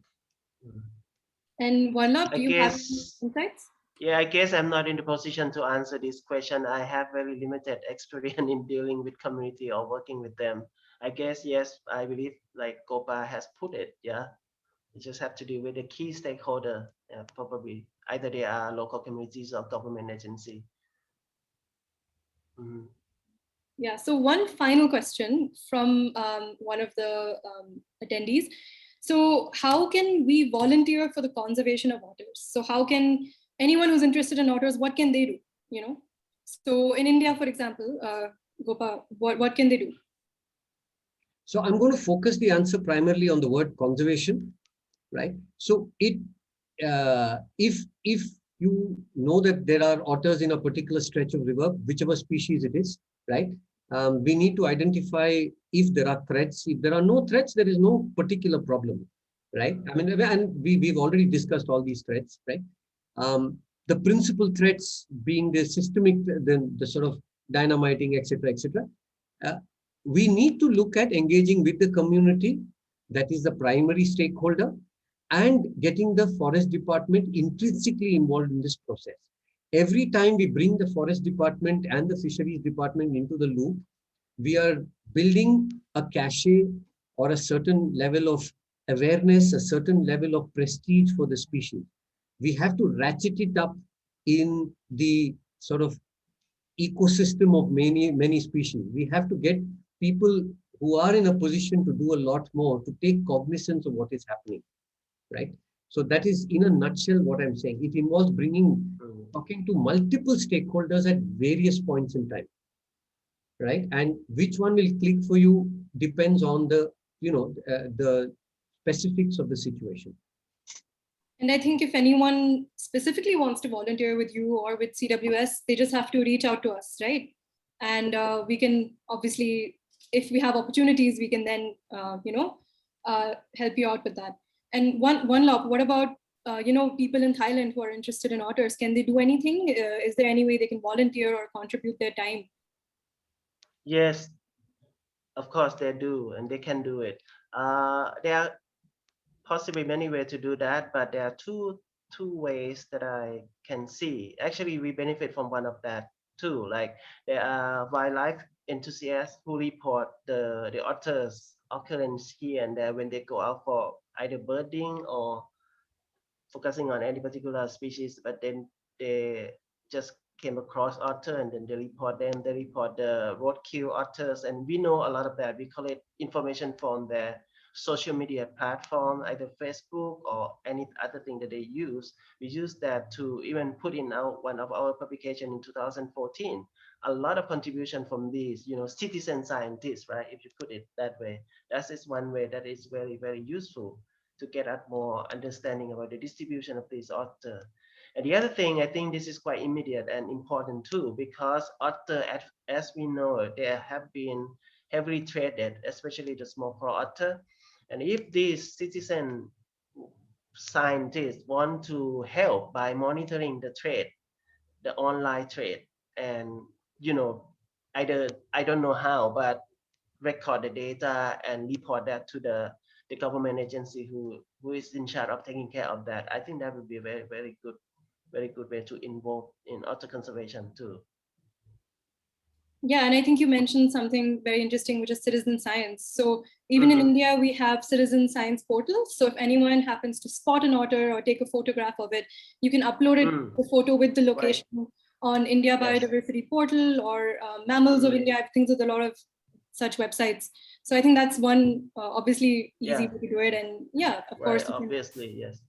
And Wanlop, I do you have any guess, insights? yeah, I guess I'm not in the position to answer this question. I have very limited experience in dealing with community or working with them. I guess, yes, I believe like Gopa has put it, yeah. You just have to deal with the key stakeholder, probably. Either they are local communities or government agency. Mhm. Yeah, so one final question from one of the attendees. So how can we volunteer for the conservation of otters? So how can anyone who's interested in otters, what can they do? You know, so in India, for example, Gopa, what can they do? So I'm going to focus the answer primarily on the word conservation, right? So if you know that there are otters in a particular stretch of river, whichever species it is, right? We need to identify if there are threats. If there are no threats, there is no particular problem, right? I mean, and we've already discussed all these threats, right? The principal threats being the systemic, the sort of dynamiting, etc., etc. We need to look at engaging with the community, that is the primary stakeholder, and getting the forest department intrinsically involved in this process. Every time we bring the forest department and the fisheries department into the loop, we are building a cachet or a certain level of awareness, a certain level of prestige for the species. We have to ratchet it up in the sort of ecosystem of many species. We have to get people who are in a position to do a lot more to take cognizance of what is happening, right? So that is in a nutshell what I'm saying. It involves talking to multiple stakeholders at various points in time, right? And which one will click for you depends on the specifics of the situation. And I think if anyone specifically wants to volunteer with you or with CWS, they just have to reach out to us, right? And we can obviously, if we have opportunities, we can then, help you out with that. And Wanlop, what about, people in Thailand who are interested in otters? Can they do anything? Is there any way they can volunteer or contribute their time? Yes, of course they do, and they can do it. There are possibly many ways to do that, but there are two ways that I can see. Actually, we benefit from one of that too. Like there are wildlife enthusiasts who report the otters occurrence here and there when they go out for either birding or focusing on any particular species, but then they just came across otter and then they report them. They report the roadkill otters, and we know a lot of that. We collect information from their social media platform, either Facebook or any other thing that they use. We use that to even put in one of our publication in 2014. A lot of contribution from these, citizen scientists, right? If you put it that way, that is one way that is very, very useful to get at more understanding about the distribution of this otter. And the other thing, I think this is quite immediate and important too, because otter, as we know, they have been heavily traded, especially the small claw otter. And if these citizen scientists want to help by monitoring the trade, the online trade, and either I don't know how, but record the data and report that to the government agency who is in charge of taking care of that. I think that would be very, very good very good way to involve in otter conservation too. Yeah, and I think you mentioned something very interesting, which is citizen science. So even in India, we have citizen science portals. So if anyone happens to spot an otter or take a photograph of it, you can upload it, the photo with the location on India Biodiversity portal or Mammals of India. I think there's a lot of such websites. So I think that's one obviously easy way to do it. And yeah, of course. Obviously, yes.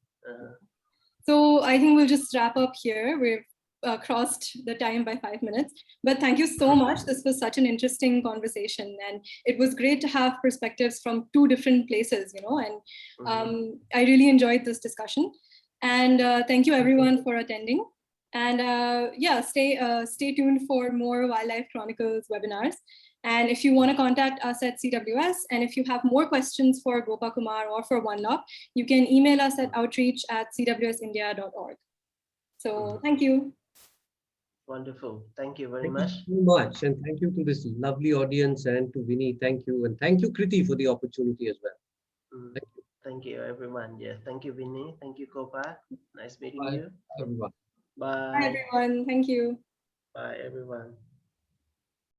So I think we'll just wrap up here. We've crossed the time by 5 minutes, but thank you so much. This was such an interesting conversation, and it was great to have perspectives from two different places, you know, and I really enjoyed this discussion. And thank you everyone for attending. And yeah, stay tuned for more Wildlife Chronicles webinars. And if you want to contact us at CWS, and if you have more questions for Gopakumar or for Wanlop, you can email us at outreach@cwsindia.org. So thank you. Wonderful. Thank you very Thank much. you so much. And thank you to this lovely audience and to Vinny. Thank you. And thank you, Kriti, for the opportunity as well. Thank you. Thank you, everyone. Yes. Thank you, Vinny. Thank you, Gopa. Nice meeting Bye, you. everyone. Bye. Bye, everyone. Thank you. Bye, everyone.